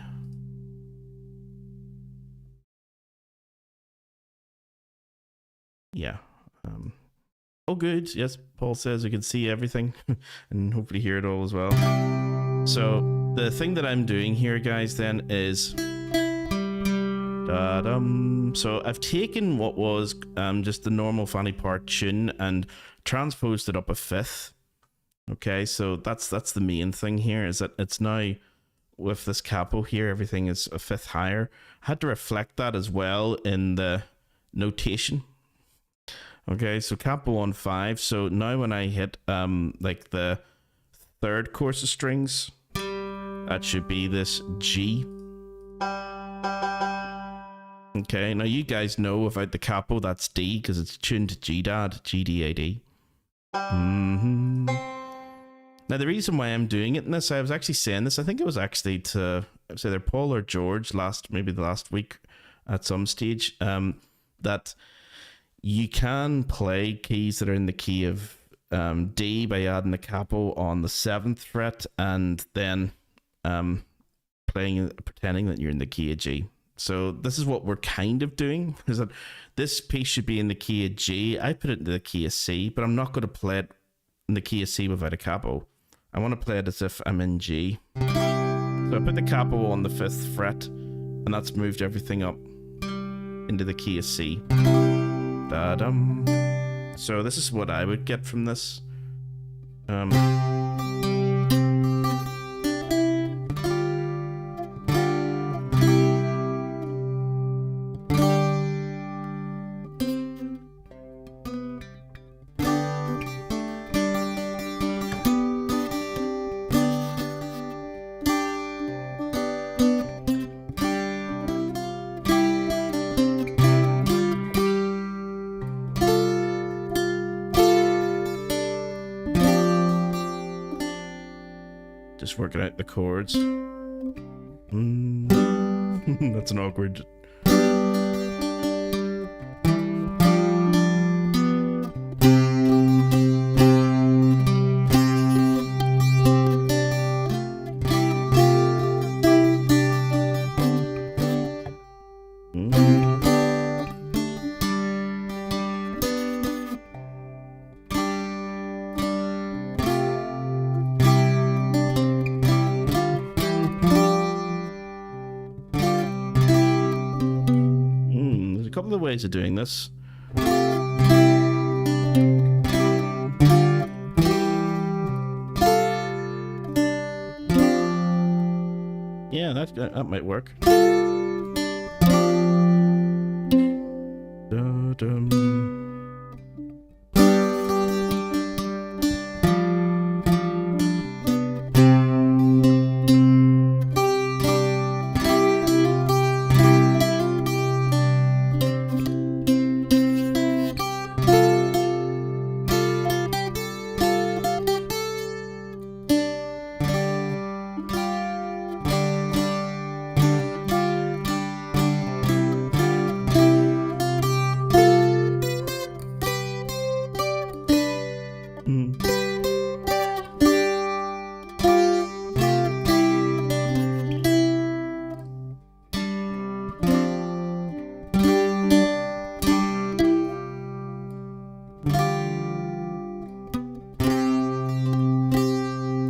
Yeah. Oh, good. Yes, Paul says I can see everything and hopefully hear it all as well. So the thing that I'm doing here, guys, then is so I've taken what was just the normal Fanny part tune and transposed it up a 5th. Okay, so that's the main thing here, is that it's now with this capo here, everything is a 5th higher. I had to reflect that as well in the notation. Okay, so capo on 5. So now when I hit like the 3rd course of strings, that should be this G. Okay, now you guys know without the capo, that's D, because it's tuned to G-Dad, G-D-A-D. Now, the reason why I'm doing it in this, I was actually saying this, I think it was actually to, it was either Paul or George maybe the last week at some stage, that you can play keys that are in the key of D by adding a capo on the 7th fret and then pretending that you're in the key of G. So this is what we're kind of doing, is that this piece should be in the key of G. I put it into the key of C, but I'm not going to play it in the key of C without a capo. I want to play it as if I'm in G. So I put the capo on the 5th fret, and that's moved everything up into the key of C. Da-dum. So this is what I would get from this. Just working out the chords. That's an awkward. Couple of ways of doing this. Yeah, that might work.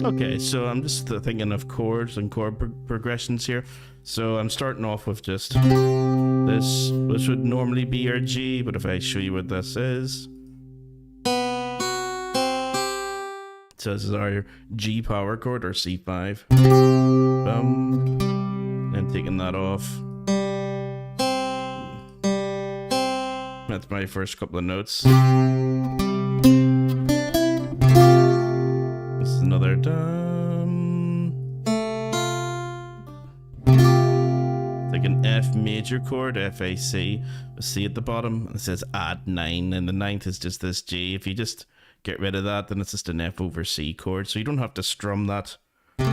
Okay, so I'm just thinking of chords and chord progressions here. So I'm starting off with just this. This would normally be your G, but if I show you what this is. So this is our G power chord, or C5. And taking that off. That's my first couple of notes. This is another like an F major chord, F A C, a C at the bottom. It says add 9, and the 9th is just this G. If you just get rid of that, then it's just an F over C chord. So you don't have to strum that at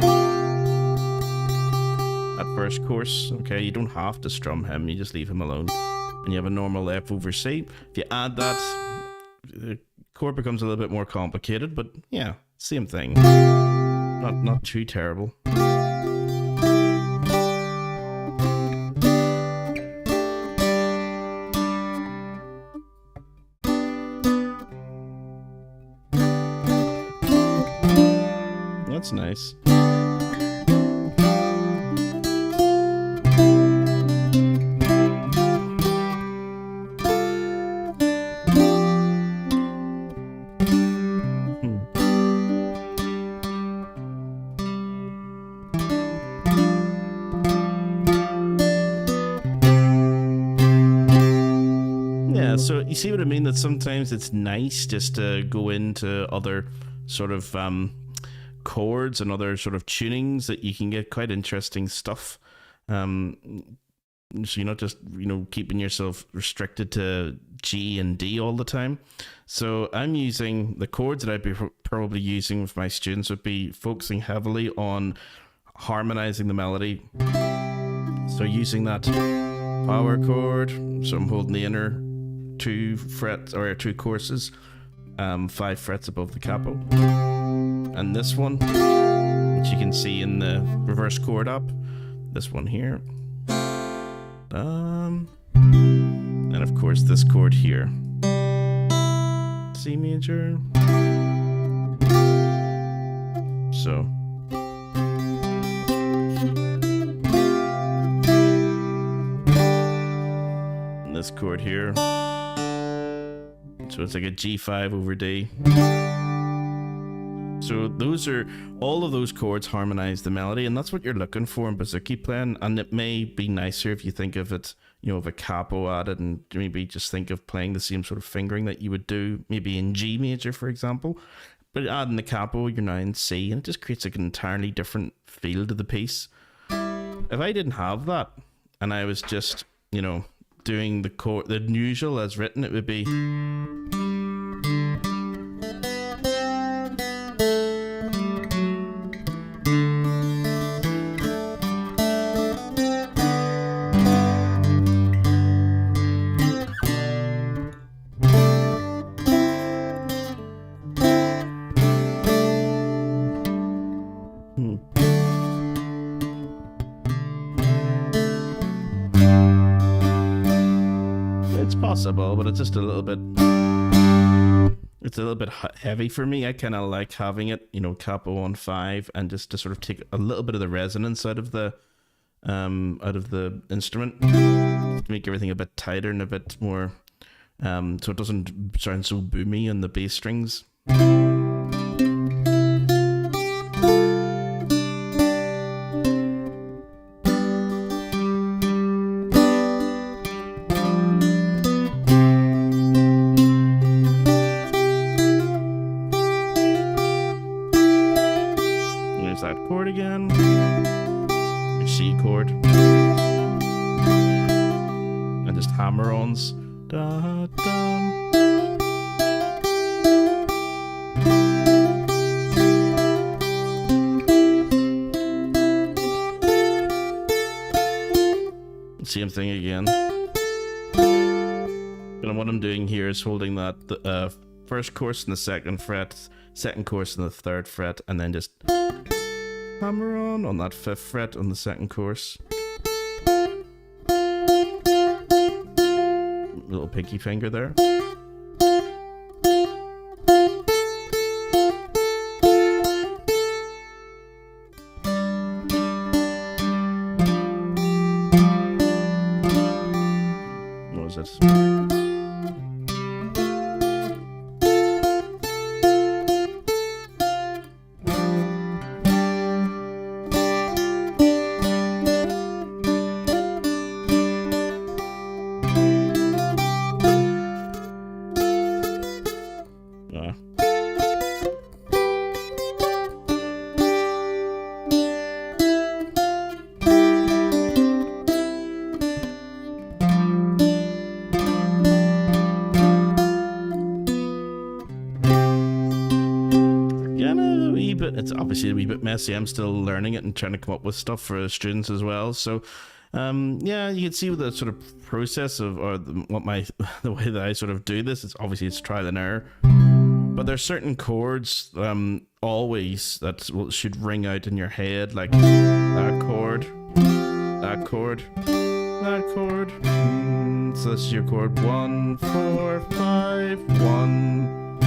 first course. Okay, you don't have to strum him. You just leave him alone, and you have a normal F over C. If you add that, the chord becomes a little bit more complicated, but yeah, same thing. Not too terrible. That's nice. Yeah, so you see what I mean? That sometimes it's nice just to go into other sort of chords and other sort of tunings that you can get quite interesting stuff. so you're not just, keeping yourself restricted to G and D all the time. So I'm using the chords that I'd be probably using with my students would be focusing heavily on harmonizing the melody. So using that power chord, so I'm holding the inner 2 frets or 2 courses, 5 frets above the capo, and this one, which you can see in the reverse chord up, this one here, and of course this chord here, C major. So this chord here, so it's like a G5 over D. So those are, all of those chords harmonize the melody, and that's what you're looking for in bouzouki playing. And it may be nicer if you think of it, of a capo added, and maybe just think of playing the same sort of fingering that you would do maybe in G major, for example. But adding the capo, you're now in C, and it just creates like an entirely different feel to the piece. If I didn't have that, and I was just, doing the chord, the usual as written, it would be. It's possible, but it's just a little bit. It's a little bit heavy for me. I kind of like having it, capo on 5, and just to sort of take a little bit of the resonance out of the instrument, to make everything a bit tighter and a bit more, so it doesn't sound so boomy on the bass strings. That chord again, your C chord, and just hammer-ons. Da, da. Same thing again. And what I'm doing here is holding that first course in the 2nd fret, 2nd course in the 3rd fret, and then just hammer on that 5th fret on the 2nd course. Little pinky finger there. What was it? It's obviously a wee bit messy. I'm still learning it and trying to come up with stuff for students as well. So, yeah, you can see with the sort of process of, or the way that I sort of do this, it's trial and error. But there's certain chords, always that should ring out in your head, like that chord, that chord, that chord. So this is your chord 1, 4, 5, 1,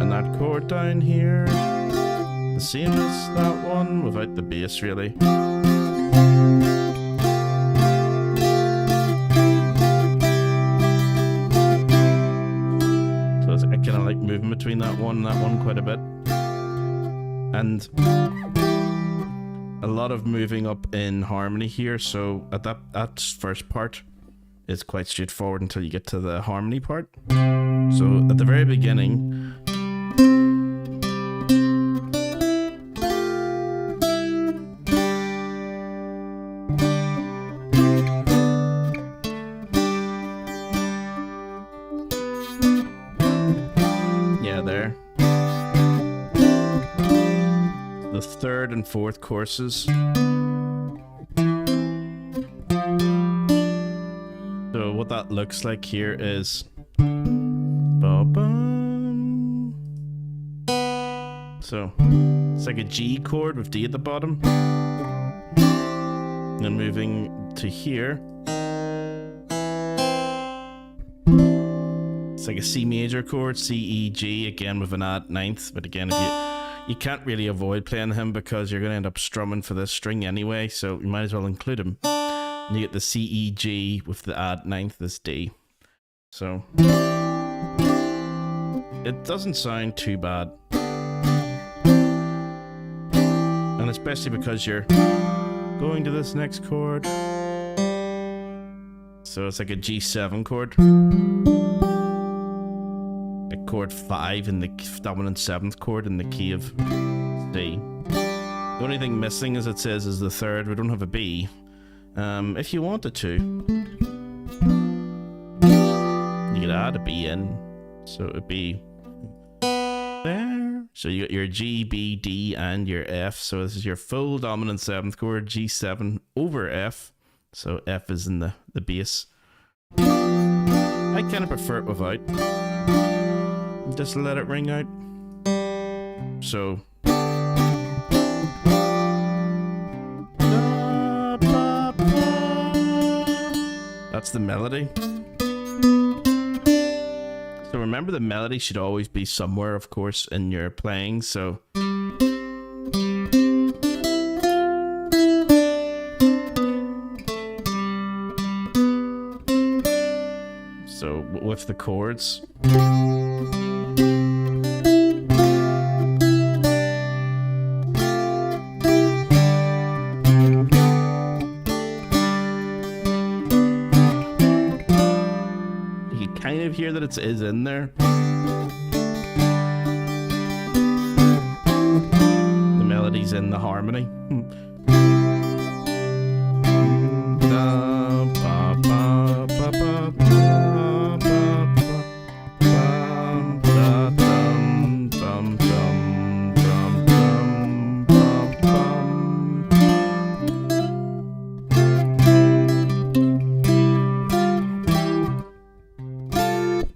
and that chord down here. The same as that one without the bass, really. So I kind of like moving between that one and that one quite a bit. And a lot of moving up in harmony here. So at that first part is quite straightforward until you get to the harmony part. So at the very beginning, there. The third and fourth courses. So what that looks like here is ba-bum. So it's like a G chord with D at the bottom. And moving to here. It's like a C major chord, C, E, G, again with an odd ninth. But again, if you can't really avoid playing him because you're going to end up strumming for this string anyway, so you might as well include him. And you get the C, E, G with the odd ninth, this D. So it doesn't sound too bad. And especially because you're going to this next chord. So it's like a G7 chord. A chord 5 in the dominant 7th chord in the key of D. The only thing missing, as it says, is the third. We don't have a B. If you wanted to, you could add a B in. So it would be there. So you got your G, B, D, and your F. So this is your full dominant 7th chord, G7 over F. So F is in the bass. I kind of prefer it without. Just let it ring out. So that's the melody. So remember, the melody should always be somewhere, of course, in your playing. So with the chords. Kind of hear that it is in there. The melody's in the harmony.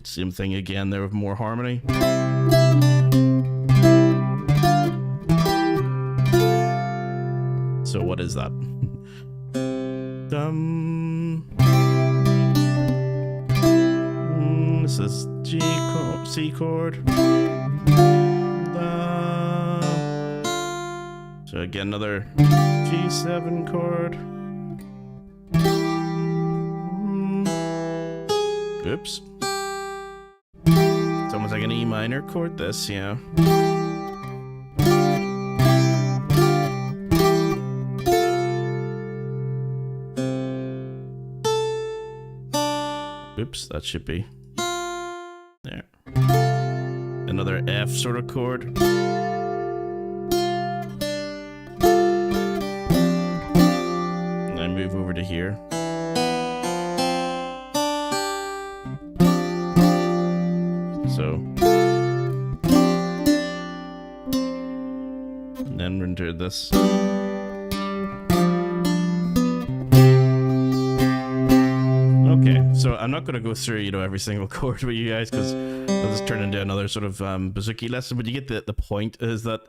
Same thing again there with more harmony. So what is that? This is G chord, C chord. So again, another G7 chord. Oops. It's almost like an E minor chord, this, yeah. Oops, that should be there. Another F sort of chord. And then move over to here. So, and then render this. Okay, so I'm not going to go through, every single chord with you guys, because I'll just turn into another sort of bouzouki lesson. But you get the point is that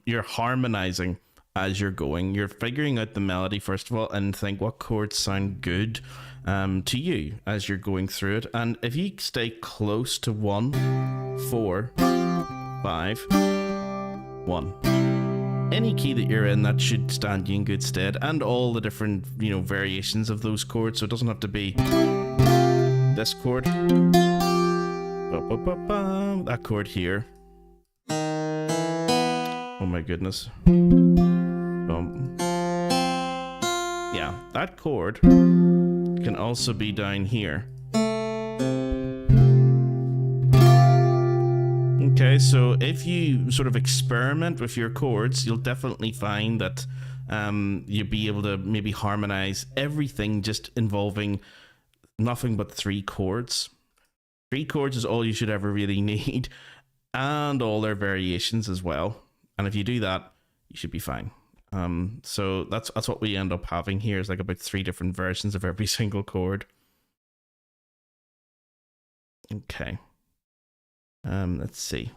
you're harmonizing as you're going. You're figuring out the melody first of all, and think what chords sound good to you as you're going through it. And if you stay close to 1, 4, 5, 1, any key that you're in, that should stand you in good stead. And all the different variations of those chords, so it doesn't have to be this chord, that chord here. Oh my goodness. Yeah, that chord can also be down here. Okay, so if you sort of experiment with your chords, you'll definitely find that you'll be able to maybe harmonize everything just involving nothing but 3 chords. 3 chords is all you should ever really need. and all their variations as well. And if you do that, you should be fine. So that's what we end up having here, is like about 3 different versions of every single chord. Okay. Let's see.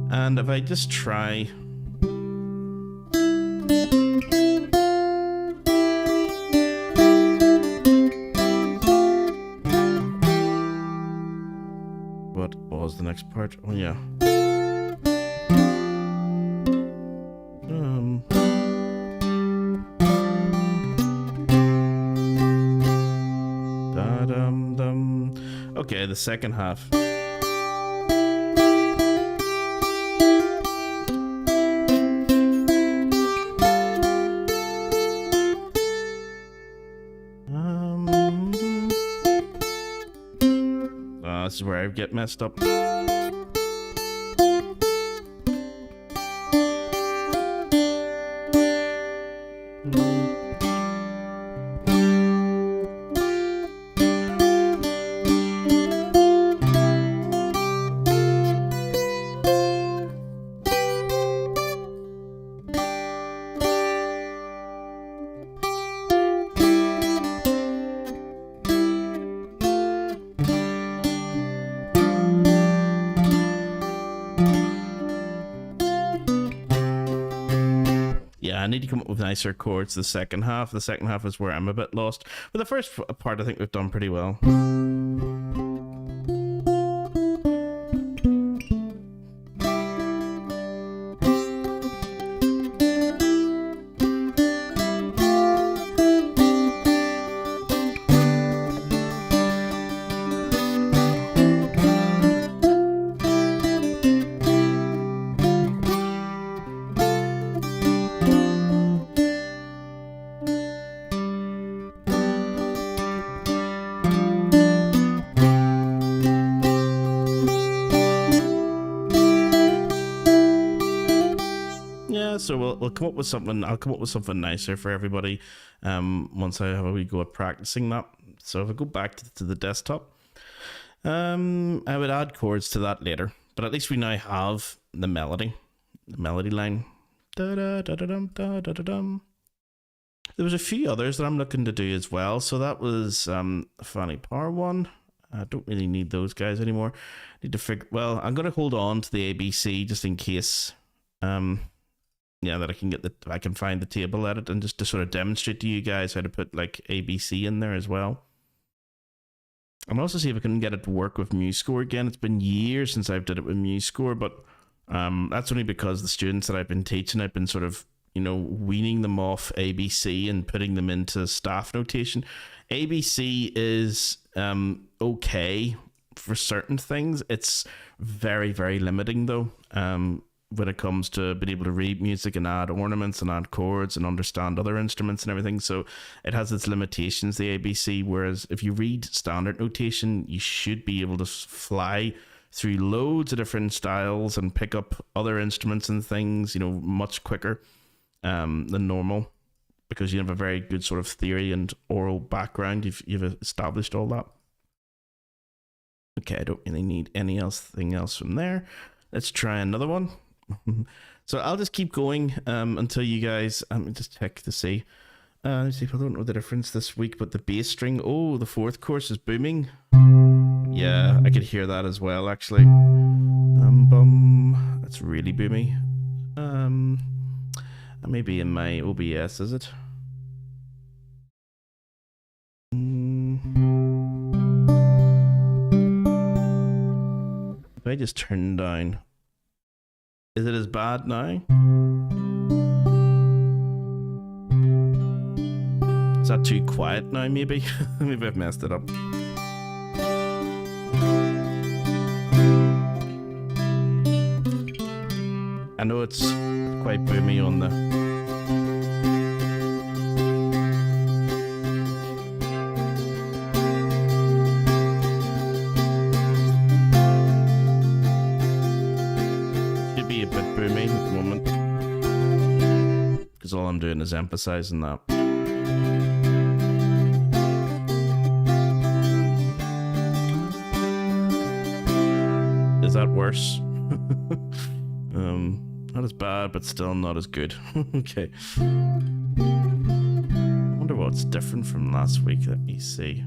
And if I just try, what was the next part? Oh yeah. Okay, the second half. This is where I get messed up. I need to come up with nicer chords the second half. The second half is where I'm a bit lost. But the first part I think we've done pretty well. So we'll come up with something. I'll come up with something nicer for everybody once I have a wee go at practicing that. So if I go back to the desktop, I would add chords to that later. But at least we now have the melody line. Da-da-da-da-dum, da-da-da-dum. There was a few others that I'm looking to do as well. So that was Fanny Power one. I don't really need those guys anymore. Need to figure. Well, I'm gonna hold on to the ABC just in case. Yeah, that I can find the table edit, and just to sort of demonstrate to you guys how to put like ABC in there as well. And also see if I can get it to work with MuseScore again. It's been years since I've did it with MuseScore, but that's only because the students that I've been teaching, I've been sort of, weaning them off ABC and putting them into staff notation. ABC is okay for certain things. It's very, very limiting though. When it comes to being able to read music and add ornaments and add chords and understand other instruments and everything. So it has its limitations, the ABC, whereas if you read standard notation, you should be able to fly through loads of different styles and pick up other instruments and things, much quicker than normal, because you have a very good sort of theory and oral background. You've established all that. Okay, I don't really need anything else from there. Let's try another one. So I'll just keep going until you guys. Let me just check to see. Let's see if I don't know the difference this week, but the bass string. Oh, the fourth course is booming. Yeah, I could hear that as well, actually. That's really boomy. Maybe in my OBS, is it? If I just turn down. Is it as bad now? Is that too quiet now, maybe? Maybe I've messed it up. I know it's quite boomy on the... All I'm doing is emphasizing that. worse. Not as bad, but still not as good. Okay. I wonder what's different from last week. Let me see.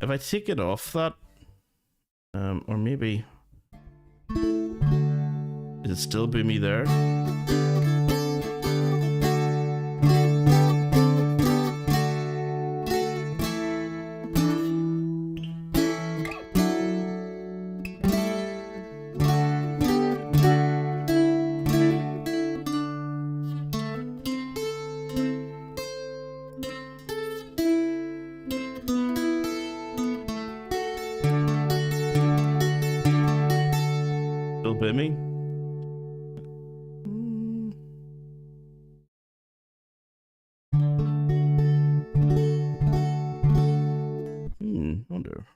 If I take it off that, or maybe, is it still boomy there? Boomy.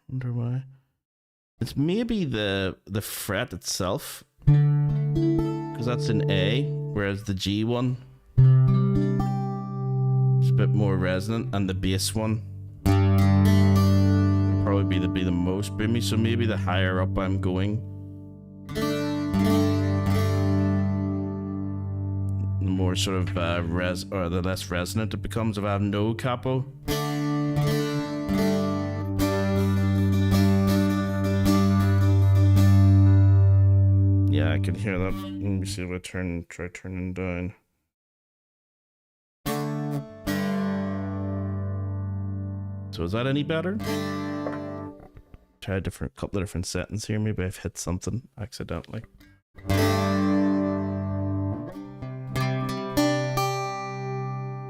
Wonder why. It's maybe the fret itself, because that's an A, whereas the G one is a bit more resonant, and the bass one would probably be the most boomy. So maybe the higher up I'm going, the more sort of the less resonant it becomes if I have no capo. Yeah, I can hear that. Let me see if I try turning down. So is that any better? Try a couple of different settings here. Maybe I've hit something accidentally.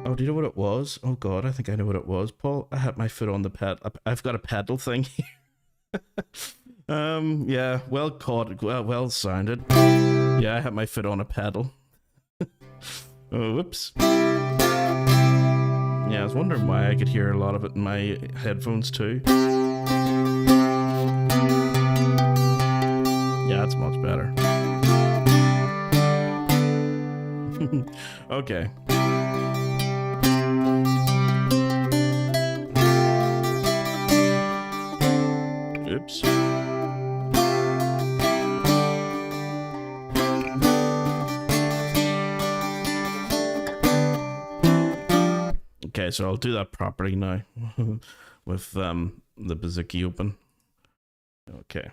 Oh, do you know what it was? Oh God, I think I know what it was, Paul. I had my foot on the pedal. I've got a pedal thing here. Yeah, well caught, well sounded. Yeah, I had my foot on a pedal. Oh, whoops. Yeah, I was wondering why I could hear a lot of it in my headphones too. Yeah, that's much better. Okay. Oops. Okay, so I'll do that properly now with the Bouzouki open. Okay.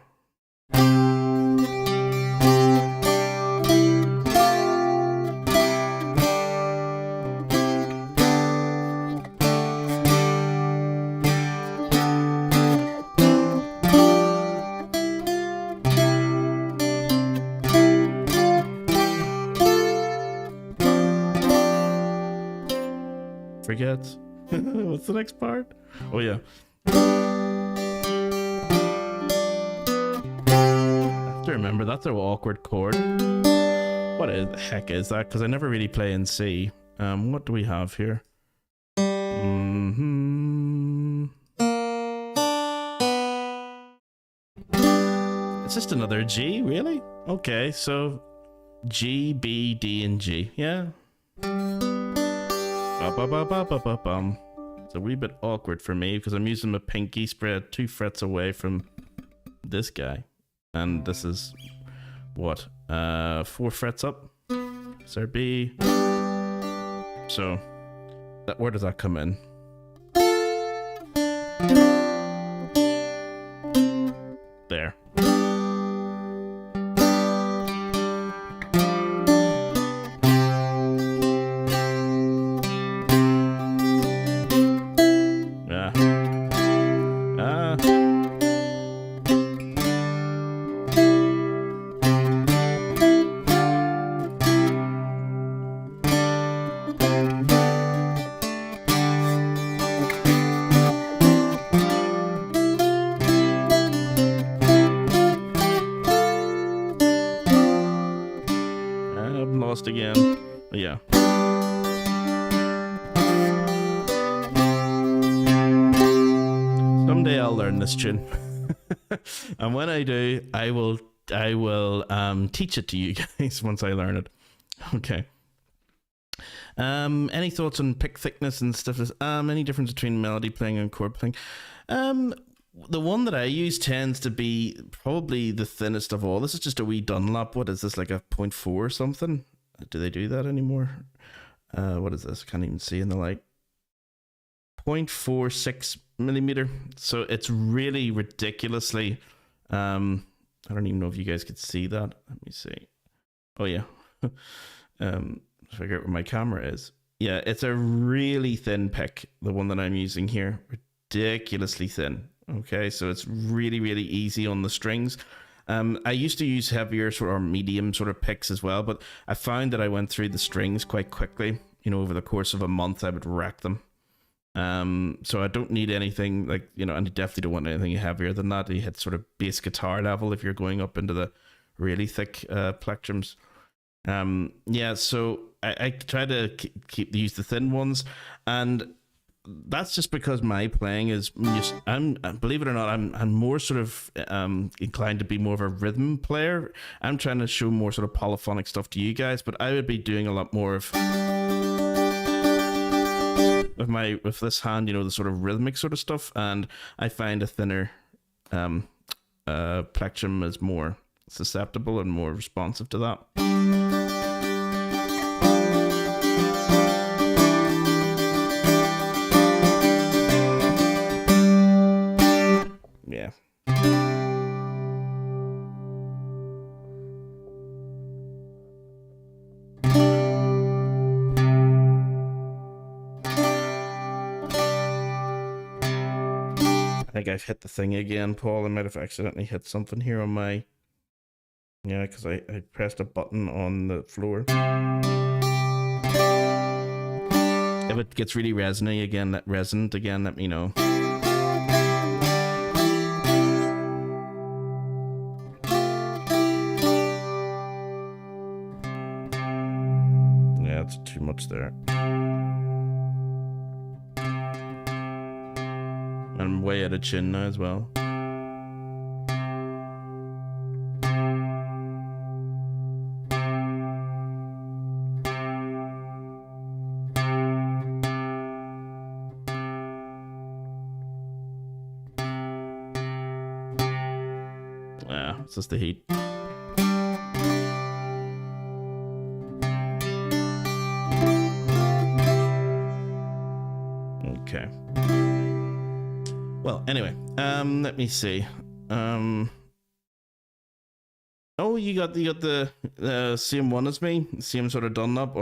Forget. What's the next part? Oh yeah. I have to remember, that's an awkward chord. What the heck is that? Because I never really play in C. What do we have here? It's just another G, really? Okay, so G, B, D, and G. Yeah. It's a wee bit awkward for me because I'm using my pinky spread 2 frets away from this guy, and this is what 4 frets up. So B. So where does that come in? There. Again. Yeah. Someday I'll learn this tune. And when I do, I will teach it to you guys once I learn it. Okay. Any thoughts on pick thickness and stuff? Any difference between melody playing and chord playing? the one that I use tends to be probably the thinnest of all. This is just a wee Dunlop. What is this, like a 0.4 or something? Do they do that anymore? What is this? Can't even see in the light. 0.46 millimeter. So it's really ridiculously. I don't even know if you guys could see that. Let me see. Oh yeah. Figure out where my camera is. Yeah, it's a really thin pick, the one that I'm using here. Ridiculously thin. Okay, so it's really, really easy on the strings. I used to use heavier sort of medium sort of picks as well, but I found that I went through the strings quite quickly. You know, over the course of a month, I would wreck them. So I don't need anything like, you know, and you definitely don't want anything heavier than that. You hit sort of bass guitar level if you're going up into the really thick plectrums. Yeah, so I try to use the thin ones, and that's just because my playing is just, believe it or not, I'm more sort of inclined to be more of a rhythm player. I'm trying to show more sort of polyphonic stuff to you guys, but I would be doing a lot more of with this hand, you know, the sort of rhythmic sort of stuff, and I find a thinner plectrum is more susceptible and more responsive to that. Yeah. I think I've hit the thing again, Paul. I might have accidentally hit something here on my... Yeah, because I pressed a button on the floor. If it gets really resonant again, let me know. Yeah, it's too much there. I'm way out of tune now as well. It's just the heat. Okay. Well, anyway, let me see. Oh, you got the same one as me, same sort of Dunlop.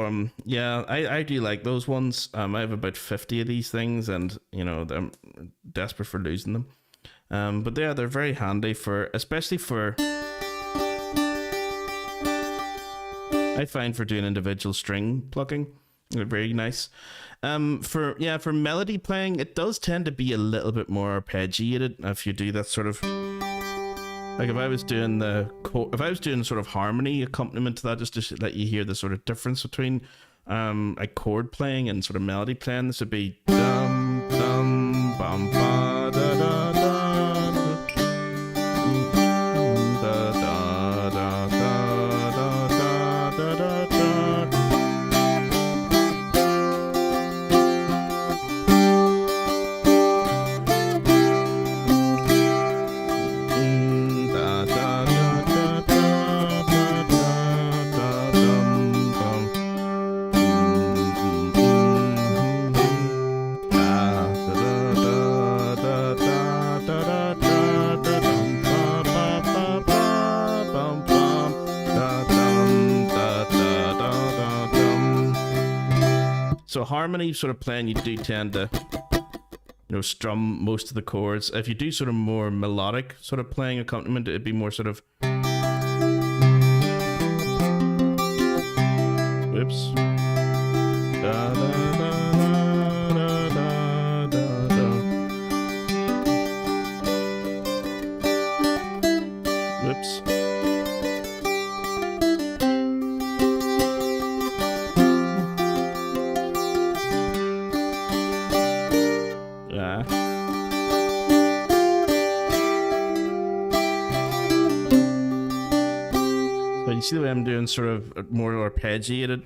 Yeah, I do like those ones. I have about 50 of these things, and you know, I'm desperate for losing them. But they're very handy especially for, I find, for doing individual string plucking. They're very nice. For melody playing, it does tend to be a little bit more arpeggiated if you do that sort of, like if I was doing sort of harmony accompaniment to that, just to let you hear the sort of difference between like chord playing and sort of melody playing. This would be dum dum bum ba da da da. So harmony sort of playing, you do tend to, you know, strum most of the chords. If you do sort of more melodic sort of playing accompaniment, it'd be more sort of, whoops, da, da, da, da, da, da, da. Whoops. So you see the way I'm doing sort of more arpeggiated.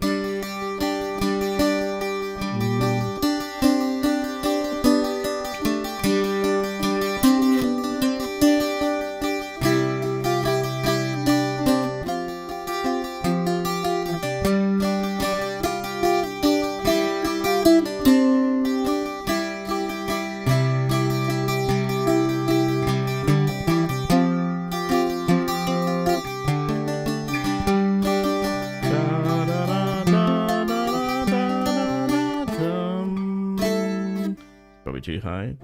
probably too high.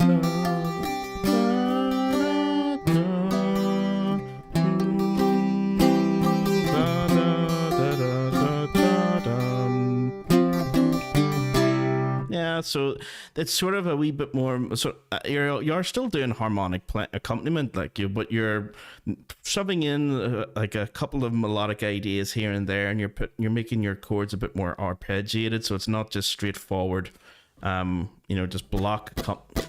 Yeah, so it's sort of a wee bit more. So you're still doing harmonic accompaniment, like you, but you're shoving in like a couple of melodic ideas here and there, and you're making your chords a bit more arpeggiated, so it's not just straightforward. Just block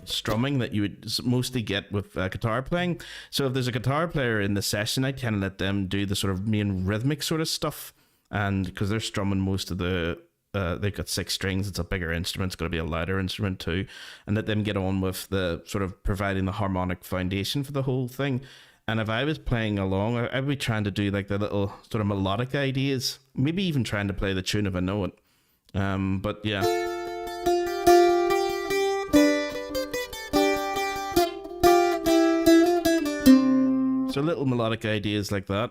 strumming that you would mostly get with guitar playing. So if there's a guitar player in the session, I tend to let them do the sort of main rhythmic sort of stuff, and because they're strumming most of the. They've got 6 strings. It's a bigger instrument. It's going to be a louder instrument too, and let them get on with the sort of providing the harmonic foundation for the whole thing. And if I was playing along, I'd be trying to do like the little sort of melodic ideas, maybe even trying to play the tune if I know it. But yeah. So little melodic ideas like that.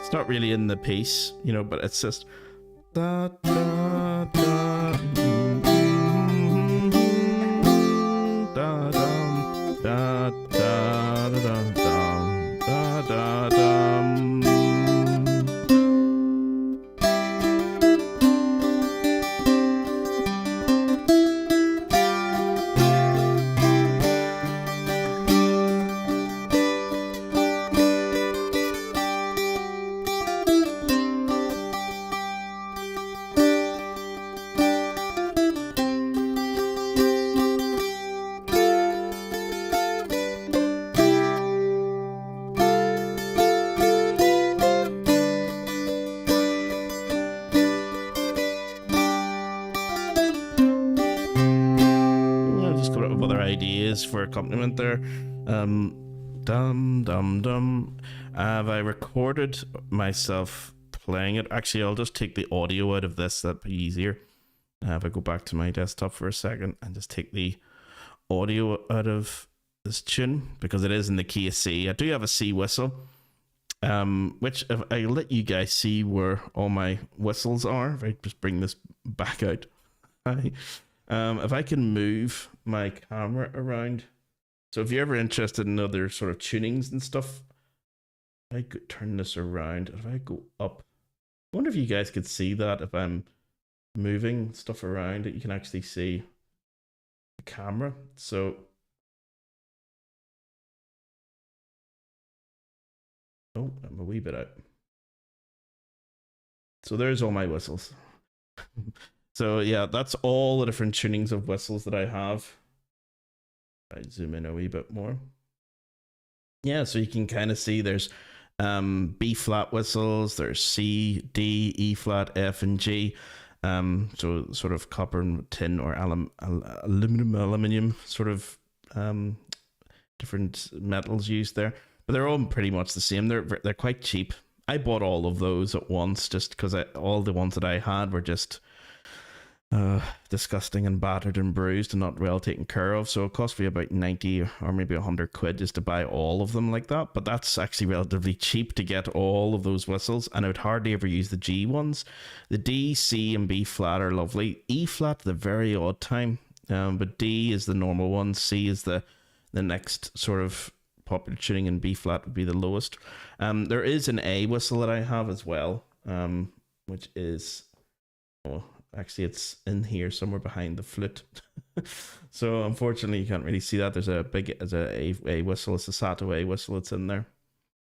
It's not really in the piece, but it's just da da da da da da da da da da da. Ideas for accompaniment there. Dum dum dum. Have I recorded myself playing it? Actually, I'll just take the audio out of this. That'd be easier. If I go back to my desktop for a second and just take the audio out of this tune, because it is in the key of C. I do have a C whistle, which if I let you guys see where all my whistles are, if I just bring this back out. If I can move my camera around, so if you're ever interested in other sort of tunings and stuff, I could turn this around. If I go up, I wonder if you guys could see that if I'm moving stuff around, that you can actually see the camera. So I'm a wee bit out. So there's all my whistles. So yeah, that's all the different tunings of whistles that I have. I zoom in a wee bit more. Yeah, so you can kind of see there's B flat whistles, there's C, D, E flat, F, and G. So sort of copper and tin or aluminium sort of different metals used there. But they're all pretty much the same. They're quite cheap. I bought all of those at once just because all the ones that I had were just disgusting and battered and bruised and not well taken care of, so it cost me about 90 or maybe 100 quid just to buy all of them like that. But that's actually relatively cheap to get all of those whistles, and I would hardly ever use the G ones. The D, C, and B flat are lovely. E flat the very odd time, but D is the normal one. C is the next sort of popular tuning, and B flat would be the lowest. There is an A whistle that I have as well, which is actually it's in here somewhere behind the flute. So unfortunately you can't really see that. There's a whistle. It's a Sato A whistle. It's in there.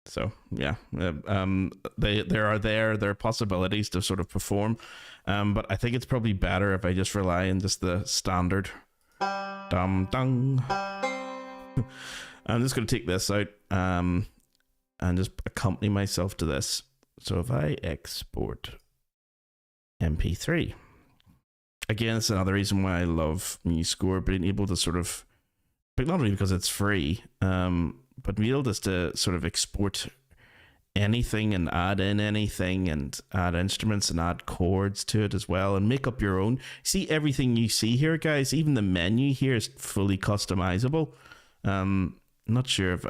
So yeah, there are possibilities to sort of perform, but I think it's probably better if I just rely on just the standard dum dum. I'm just going to take this out and just accompany myself to this. So if I export MP3, again, it's another reason why I love MuseScore, being able to sort of, but not only because it's free, but being able just to sort of export anything and add in anything and add instruments and add chords to it as well and make up your own. See, everything you see here, guys, even the menu here is fully customizable. Not sure if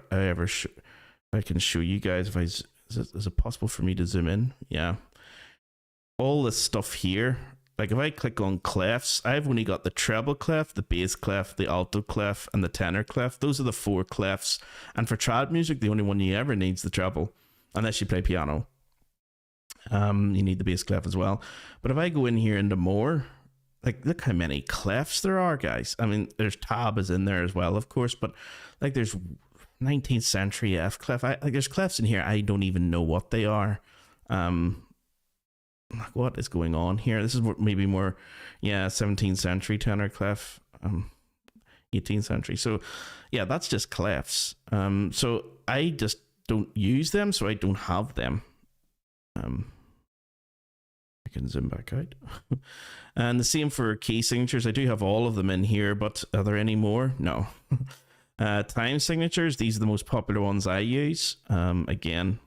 I can show you guys. Is it possible for me to zoom in? Yeah. all this stuff here, like if I click on clefs, I've only got the treble clef, the bass clef, the alto clef, and the tenor clef. Those are the 4 clefs. And for trad music, the only one you ever needs the treble, unless you play piano. You need the bass clef as well. But if I go in here into more, like look how many clefs there are, guys. I mean, there's tab is in there as well, of course, but like there's 19th century F clef. Like there's clefs in here I don't even know what they are. Like what is going on here? This is maybe more, 17th century tenor clef, 18th century. So yeah, that's just clefs. So I just don't use them, so I don't have them. I can zoom back out. And the same for key signatures. I do have all of them in here, but are there any more? No. Time signatures, these are the most popular ones I use. Again,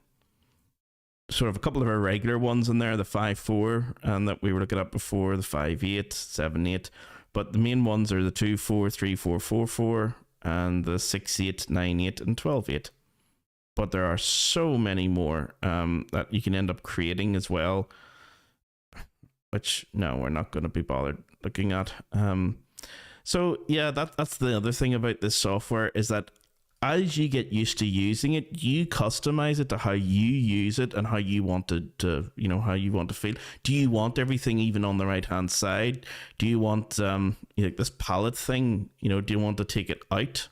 sort of a couple of our regular ones in there, the 5/4, and that we were looking at before, the 5/8, 7/8. But the main ones are the 2/4, 3/4, 4/4, and the 6/8, 9/8, and 12/8. But there are so many more that you can end up creating as well, which no, we're not going to be bothered looking at. So yeah, that's the other thing about this software, is that as you get used to using it, you customize it to how you use it and how you want it to, how you want to feel. Do you want everything even on the right hand side? Do you want like this palette thing? Do you want to take it out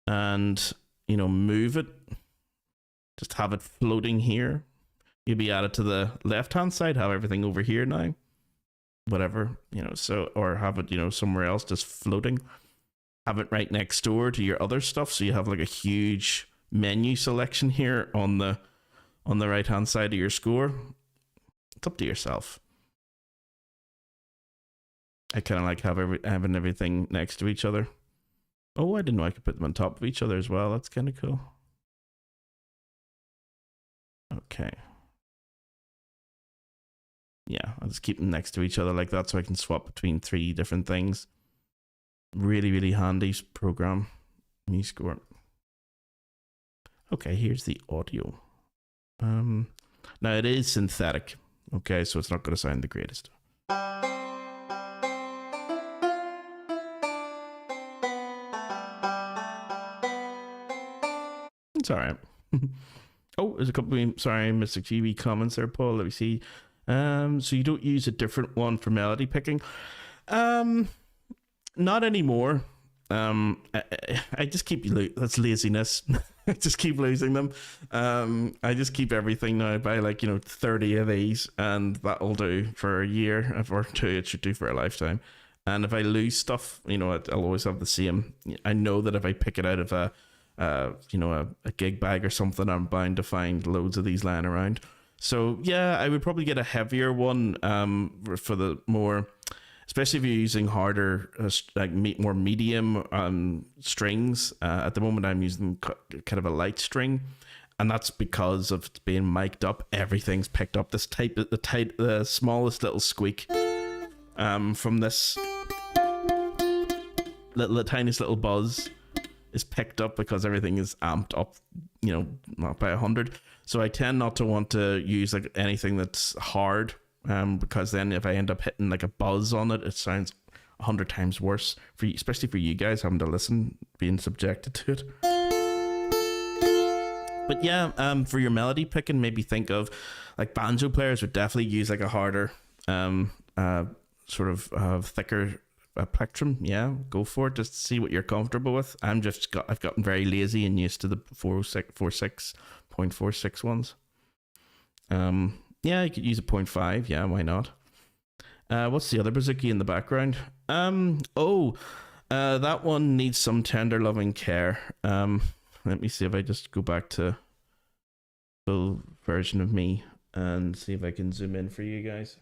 and move it? Just have it floating here. You'll be added to the left hand side. Have everything over here now. Whatever, so, or have it, somewhere else just floating. Have it right next door to your other stuff, so you have like a huge menu selection here on the right hand side of your score. It's up to yourself. I kind of like having everything next to each other. Oh, I didn't know I could put them on top of each other as well. That's kind of cool. Okay. Yeah, I'll just keep them next to each other like that, so I can swap between 3 different things. Really, really handy program. MuseScore. Okay, here's the audio. Now it is synthetic. Okay, so it's not going to sound the greatest. It's all right. Oh, there's a couple of, Mr. GB comments there, Paul. Let me see. So you don't use a different one for melody picking? Not anymore. I just keep, that's laziness. I just keep losing them. I just keep everything now by 30 of these, and that'll do for a year, or 2. It should do for a lifetime. And if I lose stuff, I'll always have the same. I know that if I pick it out of a gig bag or something, I'm bound to find loads of these lying around. So yeah, I would probably get a heavier one for the more, especially if you're using harder, more medium strings. At the moment, I'm using kind of a light string, and that's because of being mic'd up. Everything's picked up. This the smallest little squeak from this the tiniest little buzz is picked up because everything is amped up, not by 100. So I tend not to want to use anything that's hard, because then if I end up hitting a buzz on it, it sounds 100 times worse for you, especially for you guys having to listen, being subjected to it. But yeah, for your melody picking, maybe think of banjo players would definitely use a harder, sort of thicker plectrum. Yeah, go for it. Just see what you're comfortable with. I've gotten very lazy and used to the 4.6 ones. Yeah, you could use a 0.5. Yeah, why not? What's the other bouzouki in the background? That one needs some tender loving care. Let me see if I just go back to full version of me and see if I can zoom in for you guys.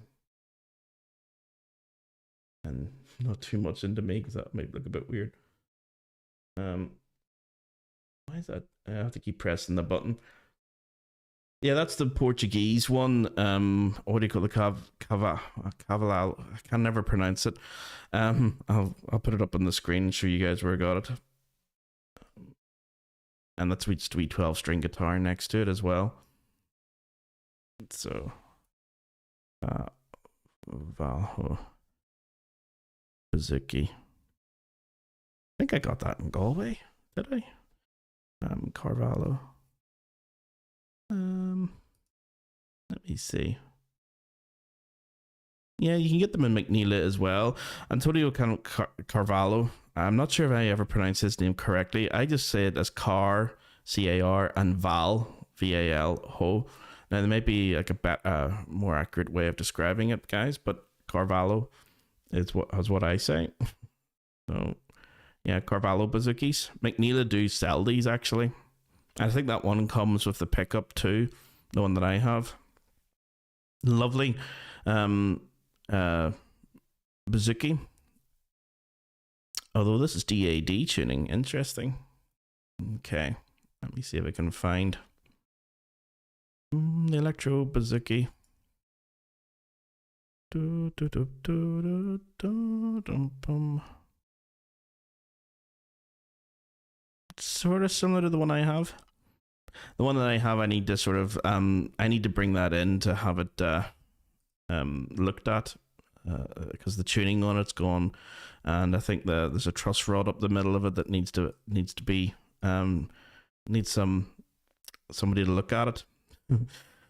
And not too much into me, because that might look a bit weird. Why is that? I have to keep pressing the button. Yeah, that's the Portuguese one. What do you call the Cavalo? I can never pronounce it. I'll put it up on the screen and show you guys where I got it. And that's just a wee 12-string guitar next to it as well. So Valho Bouzouki. I think I got that in Galway. Did I? Carvalho. Let me see. Yeah, you can get them in McNeela as well. Antonio Carvalho. I'm not sure if I ever pronounced his name correctly. I just say it as C-A-R, and Val, V-A-L, Ho. Now, there might be like a more accurate way of describing it, guys, but Carvalho is what I say. So, yeah, Carvalho Bouzouki's. McNeela do sell these, actually. I think that one comes with the pickup too, the one that I have. Lovely. Bouzouki. Although this is DAD tuning. Interesting. Okay. Let me see if I can find the Electro Bouzouki. Sort of similar to the one I have. The one that I have, I need to sort of I need to bring that in to have it looked at, because the tuning on it's gone, and I think there's a truss rod up the middle of it that needs to be needs somebody to look at it.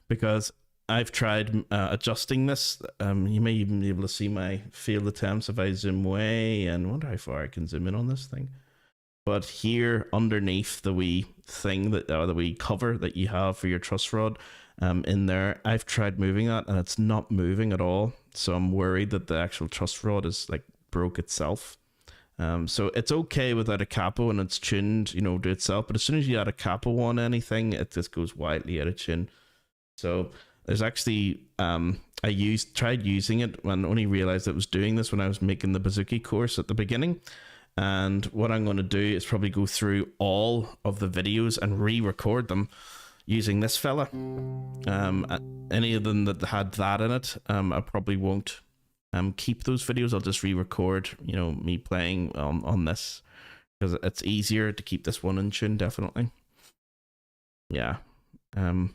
Because I've tried adjusting this. You may even be able to see my field attempts if I zoom way, and I wonder how far I can zoom in on this thing. But here underneath the wee thing the wee cover that you have for your truss rod, in there, I've tried moving that and it's not moving at all. So I'm worried that the actual truss rod is like broke itself. So it's okay without a capo and it's tuned, to itself. But as soon as you add a capo on anything, it just goes wildly out of tune. So there's actually I tried using it and only realized it was doing this when I was making the Bouzouki course at the beginning. And what I'm going to do is probably go through all of the videos and re-record them using this fella. Any of them that had that in it, I probably won't keep those videos. I'll just re-record, me playing on this, because it's easier to keep this one in tune, definitely. Yeah. Yeah,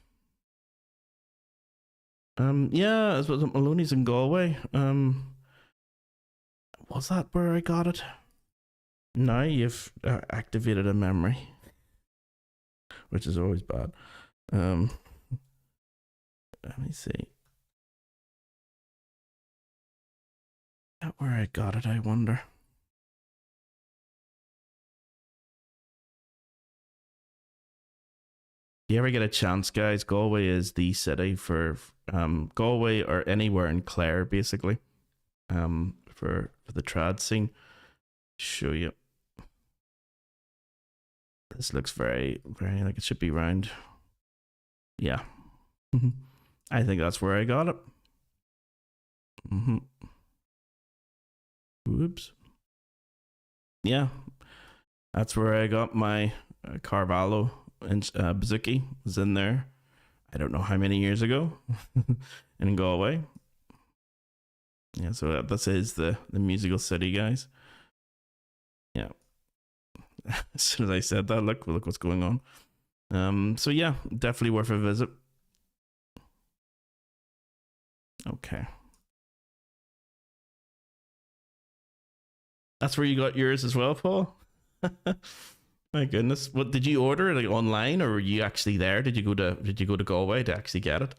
it was Maloney's in Galway. Was that where I got it? Now you've activated a memory, which is always bad. Let me see. Not where I got it, I wonder. If you ever get a chance, guys, Galway is the city for Galway or anywhere in Clare, basically, for the trad scene. Show you. This looks very, very like it should be round. Yeah. I think that's where I got it. Whoops. Yeah. That's where I got my Carvalho and Bouzouki was in there. I don't know how many years ago in Galway. Yeah, so this is the musical city, guys. Yeah. As soon as I said that, look what's going on. So yeah, definitely worth a visit. Okay. That's where you got yours as well, Paul? My goodness. What did you order, like online, or were you actually there? Did you go to Galway to actually get it?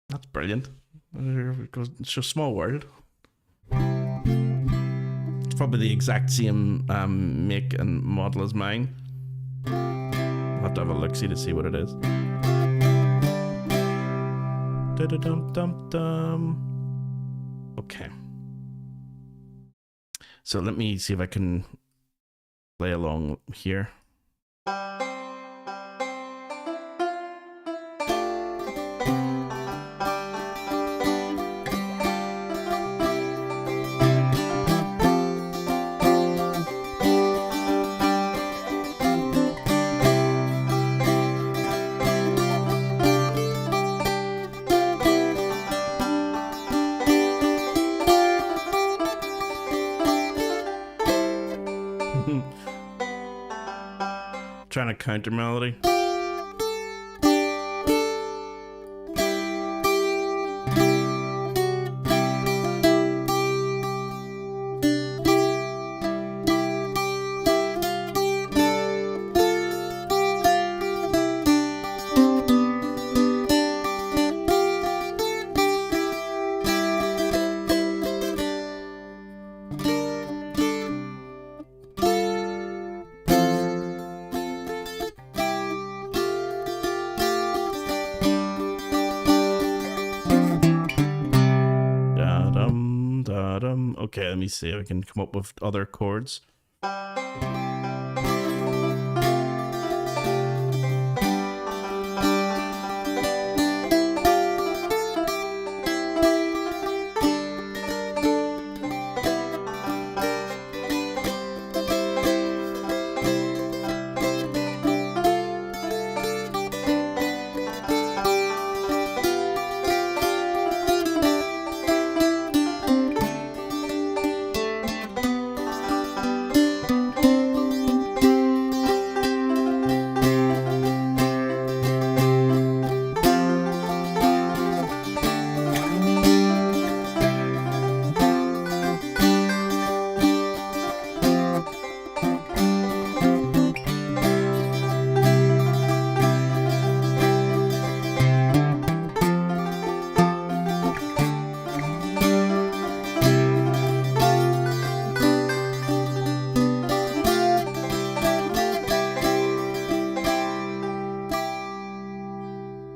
That's brilliant. It's just a small world. It's probably the exact same make and model as mine. I'll have to have a look-see to see what it is. Okay. So let me see if I can play along here. Trying to counter melody. Okay, let me see if I can come up with other chords.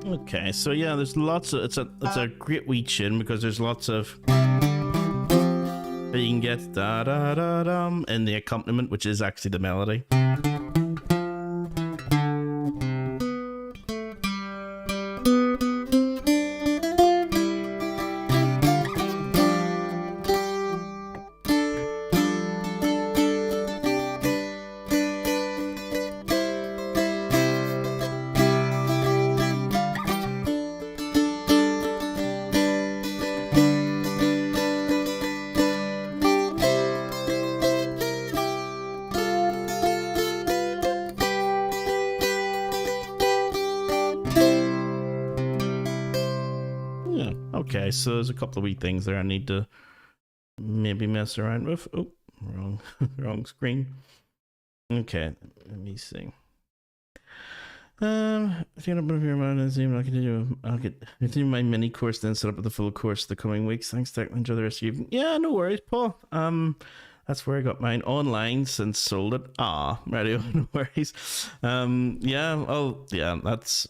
Okay, so yeah, there's lots of it's a great wee tune because there's lots of you can get da da da dum in the accompaniment, which is actually the melody. Okay, so there's a couple of wee things there I need to maybe mess around with. Oh, wrong screen. Okay, let me see. If you don't believe your mind, I'll continue my mini course, then set up the full course the coming weeks. Thanks, Tech. Enjoy the rest of your evening. Yeah, no worries, Paul. That's where I got mine online since sold it. Radio, no worries. That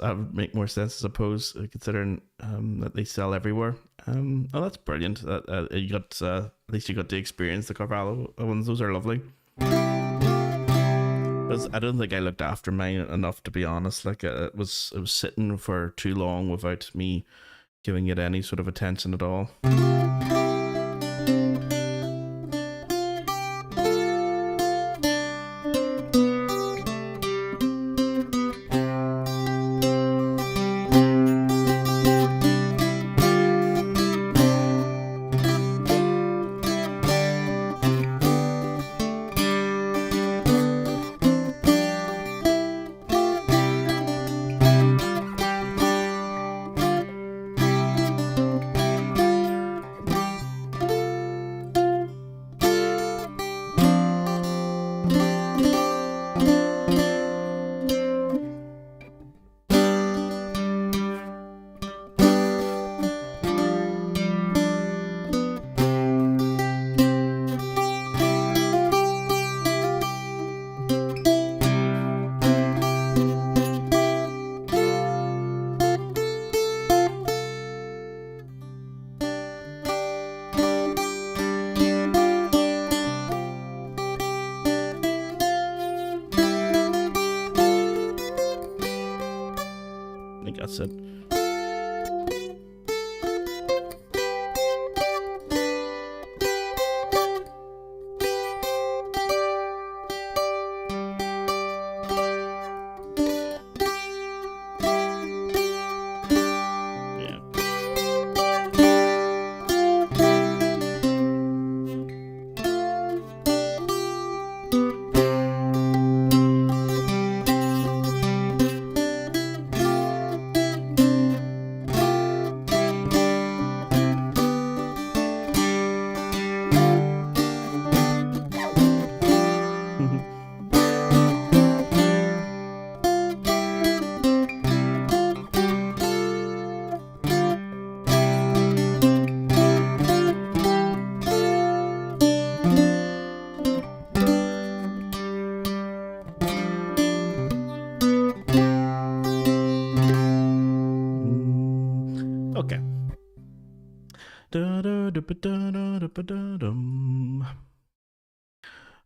would make more sense, I suppose, considering that they sell everywhere. That's brilliant. You got at least you got to experience the Carvalho ones. Those are lovely. Because I don't think I looked after mine enough, to be honest. Like it was sitting for too long without me giving it any sort of attention at all. That's it.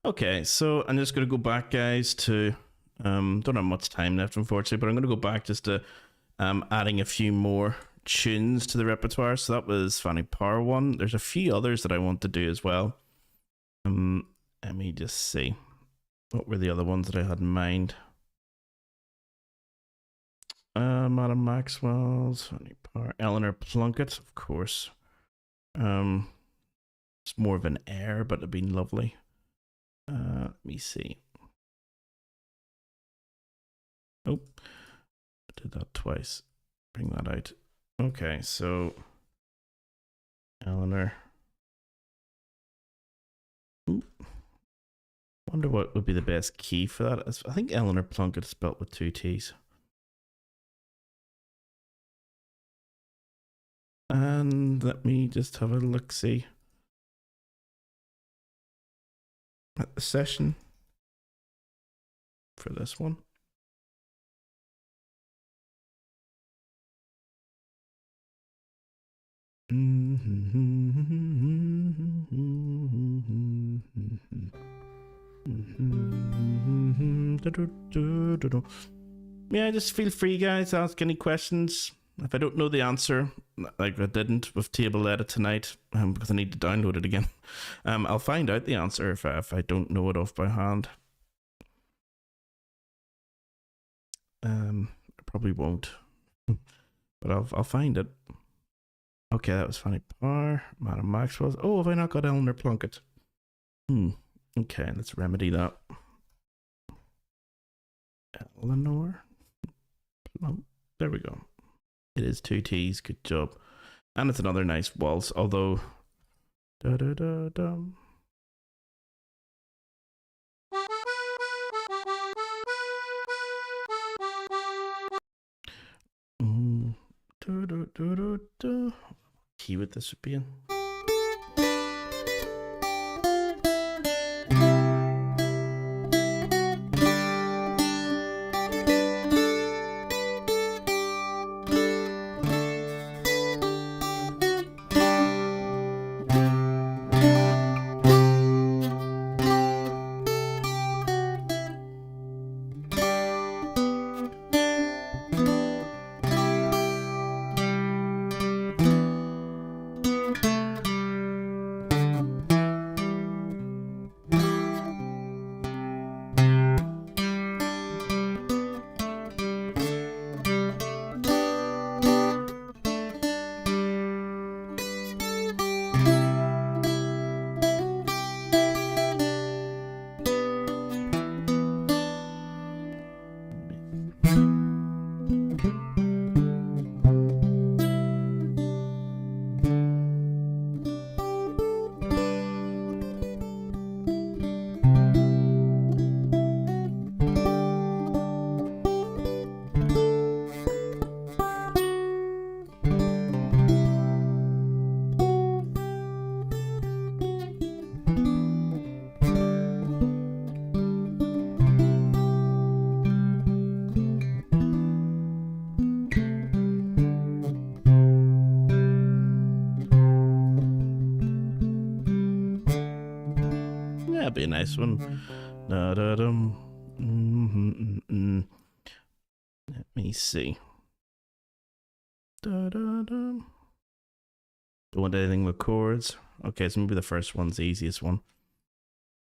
Okay, so I'm just going to go back, guys, to don't have much time left, unfortunately, but I'm going to go back just to adding a few more tunes to the repertoire. So that was Fanny Power one. There's a few others that I want to do as well. Let me just see. What were the other ones that I had in mind? Madam Maxwell's, Fanny Power, Eleanor Plunkett, of course. It's more of an air, but it'd been lovely. Let me see. Oh, I did that twice. Bring that out. Okay, so Eleanor. Ooh. Wonder what would be the best key for that. I think Eleanor Plunkett is spelt with 2 T's. And let me just have a look-see at the session for this one. Yeah, just feel free, guys, to ask any questions. If I don't know the answer, like I didn't with Table Edit tonight, because I need to download it again, I'll find out the answer if I don't know it off by hand. I probably won't, but I'll find it. Okay, that was Fanny Power, Madam Maxwell's. Oh, have I not got Eleanor Plunkett? Okay, let's remedy that. Eleanor. Oh, there we go. It is 2 T's. Good job. And it's another nice waltz, although. Da da da dum. Da, da, da, da, da. Key would this be in? That'd be a nice one. Let me see. Don't want anything with chords. Okay, so maybe the first one's the easiest one.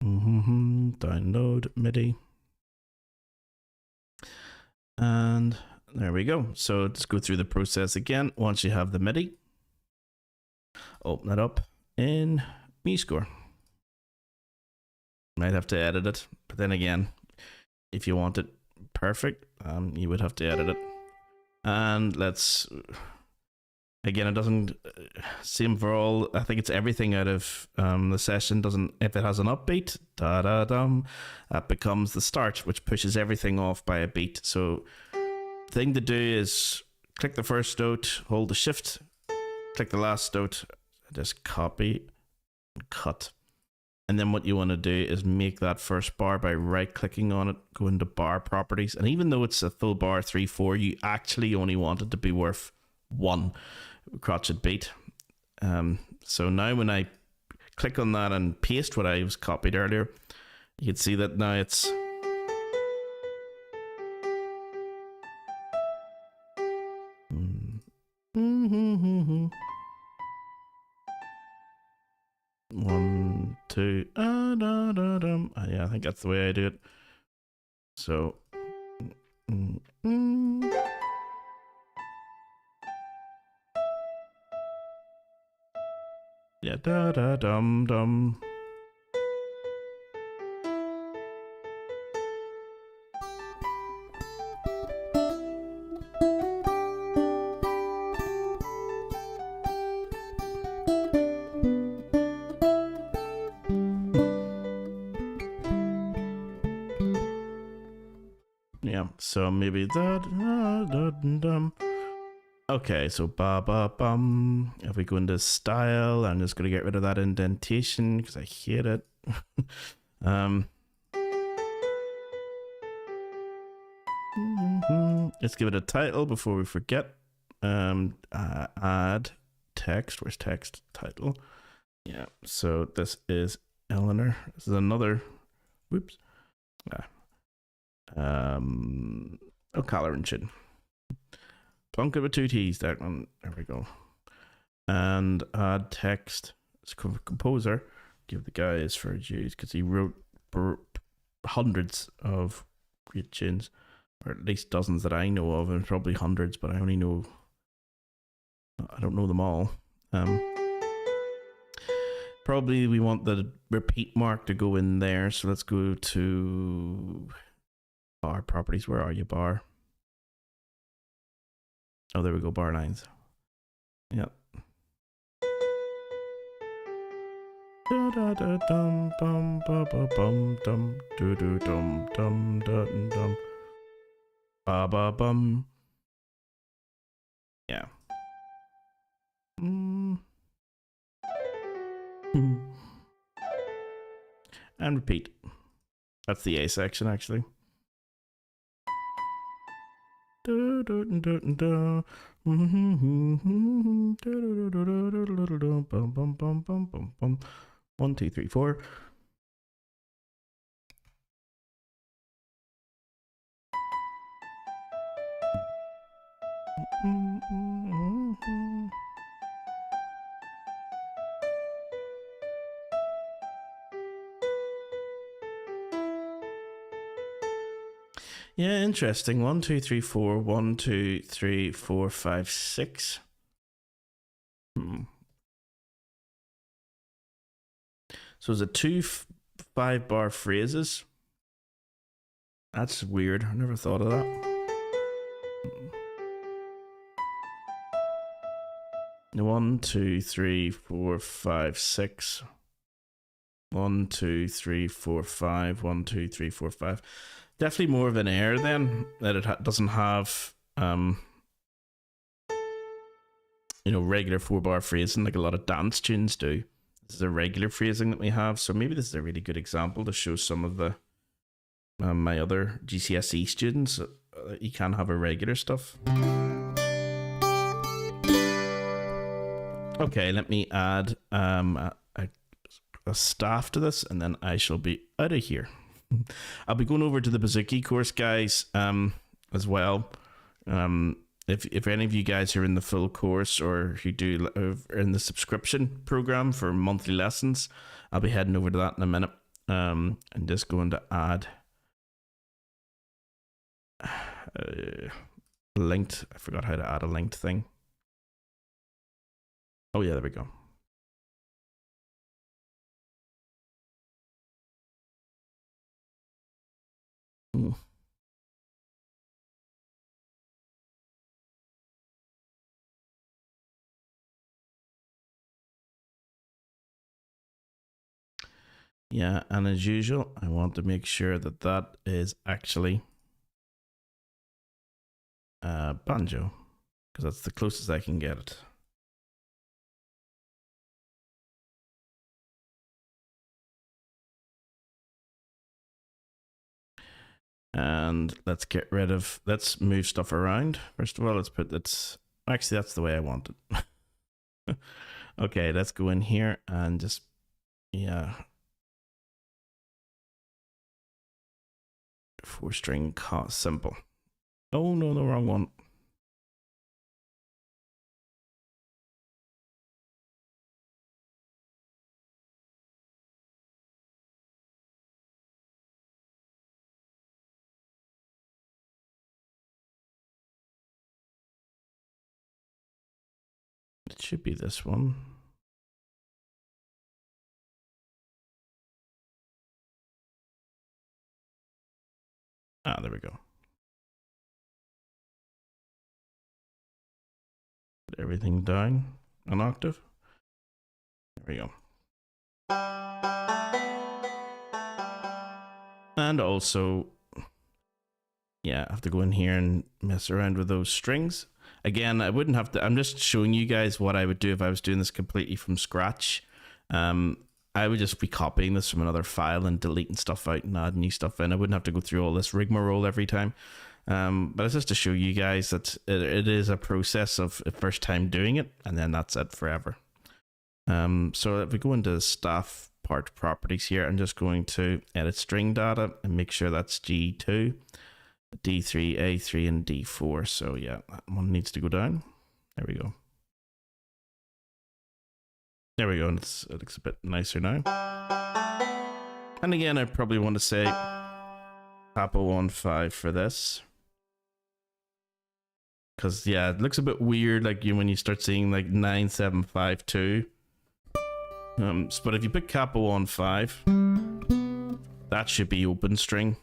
Download MIDI. And there we go. So just go through the process again. Once you have the MIDI, open it up in MuseScore. Might have to edit it, but then again, if you want it perfect, you would have to edit it. And let's, again, it doesn't seem for all, I think it's everything out of the session doesn't, if it has an upbeat, da-da-dum, that becomes the start, which pushes everything off by a beat. So the thing to do is click the first note, hold the shift, click the last note, just copy and cut. And then what you want to do is make that first bar by right clicking on it, go into bar properties. And even though it's a full bar 3/4, you actually only want it to be worth 1 crotchet beat. So now when I click on that and paste what I was copied earlier, you can see that now it's one, two, yeah, I think that's the way I do it. So yeah, da da dum dum. Yeah, so maybe that. Okay, so ba ba bum. If we go into style, I'm just gonna get rid of that indentation because I hate it. Let's give it a title before we forget. Add text. Where's text? Title. Yeah. So this is Eleanor. This is another. Whoops. O'Callaghan chin. Plonk with two T's. That one. There we go. And add text. It's composer. Give the guy his fair dues because he wrote hundreds of great tunes, or at least dozens that I know of, and probably hundreds, but I don't know them all. Probably we want the repeat mark to go in there, so let's go to bar properties. Where are you, bar? Oh, there we go, bar lines. Yep. Da da da dum bum ba ba bum dum do do dum dum dum dum ba ba bum. Yeah. And repeat. That's the A section, actually. One, two, three, four. Yeah, interesting. 1, 2, 3, 4. 1, 2, 3, 4, 5, 6. So is it 2 5-bar phrases? That's weird. I never thought of that. 1, 2, 3, 4, 5, 6. 1, 2, 3, 4, 5. 1, 2, 3, 4, 5. Definitely more of an air then, that it doesn't have regular 4-bar phrasing like a lot of dance tunes do. This is a regular phrasing that we have, so maybe this is a really good example to show some of the my other GCSE students you can have irregular stuff. Okay, let me add a staff to this, and then I shall be out of here. I'll be going over to the Bouzouki course, guys, as well. If any of you guys are in the full course or who do are in the subscription program for monthly lessons, I'll be heading over to that in a minute. I'm just going to add linked. I forgot how to add a linked thing. Oh yeah, there we go. Yeah, and as usual, I want to make sure that that is actually banjo, because that's the closest I can get it. And let's move stuff around. First of all, let's put actually, that's the way I want it. Okay, let's go in here and just, yeah. 4-string simple. Oh no, the wrong one. It should be this one. Ah, there we go. Put everything down an octave. There we go. And also, yeah, I have to go in here and mess around with those strings. Again, I wouldn't have to, I'm just showing you guys what I would do if I was doing this completely from scratch. I would just be copying this from another file and deleting stuff out and adding new stuff in. I wouldn't have to go through all this rigmarole every time. But it's just to show you guys that it is a process of first time doing it, and then that's it forever. So if we go into the staff part properties here, I'm just going to edit string data and make sure that's G2, D3, A3, and D4. So yeah, that one needs to go down. There we go. There we go, and it looks a bit nicer now. And again, I probably want to say capo 15 for this. Because, yeah, it looks a bit weird, like when you start seeing like 9752. But if you put capo 15, that should be open string.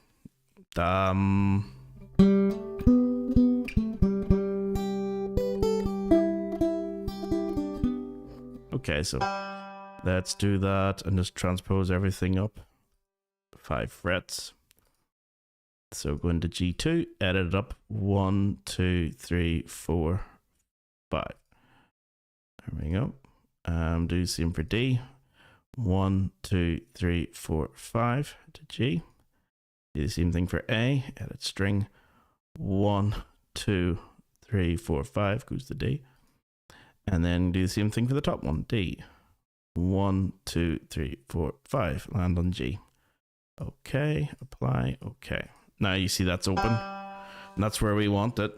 Okay, so let's do that and just transpose everything up 5 frets. So go into G2, edit it up 1, 2, 3, 4, 5. There we go. Do the same for D. 1, 2, 3, 4, 5 to G. Do the same thing for A. Edit string 1, 2, 3, 4, 5 goes to D. And then do the same thing for the top one, D. 1, 2, 3, 4, 5. Land on G. Okay, apply, okay. Now you see that's open. And that's where we want it.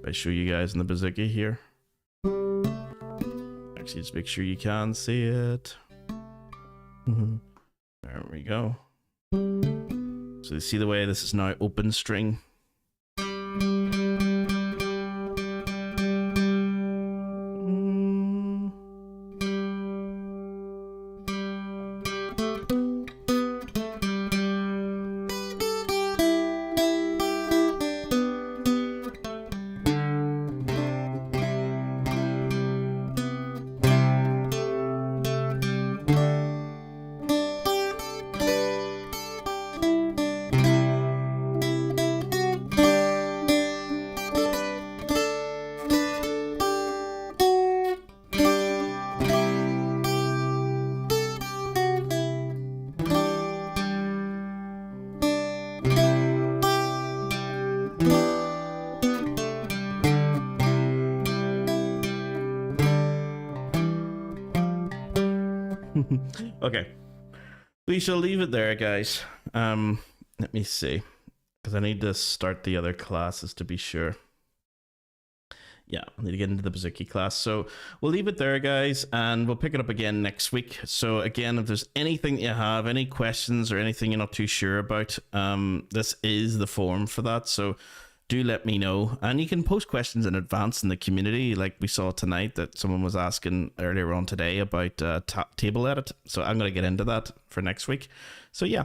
I show you guys in the Bouzouki here. Actually, just make sure you can see it. There we go. So you see the way this is now open string. Okay, we shall leave it there, guys. Let me see, because I need to start the other classes to be sure. Yeah, I need to get into the Bouzouki class. So we'll leave it there, guys, and we'll pick it up again next week. So again, if there's anything that you have, any questions or anything you're not too sure about, this is the forum for that. So do let me know, and you can post questions in advance in the community, like we saw tonight that someone was asking earlier on today about table edit. So I'm going to get into that for next week. So yeah,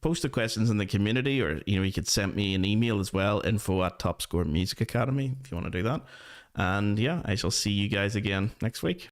post the questions in the community, or you could send me an email as well, info@Top Score Music Academy, if you want to do that. And yeah, I shall see you guys again next week.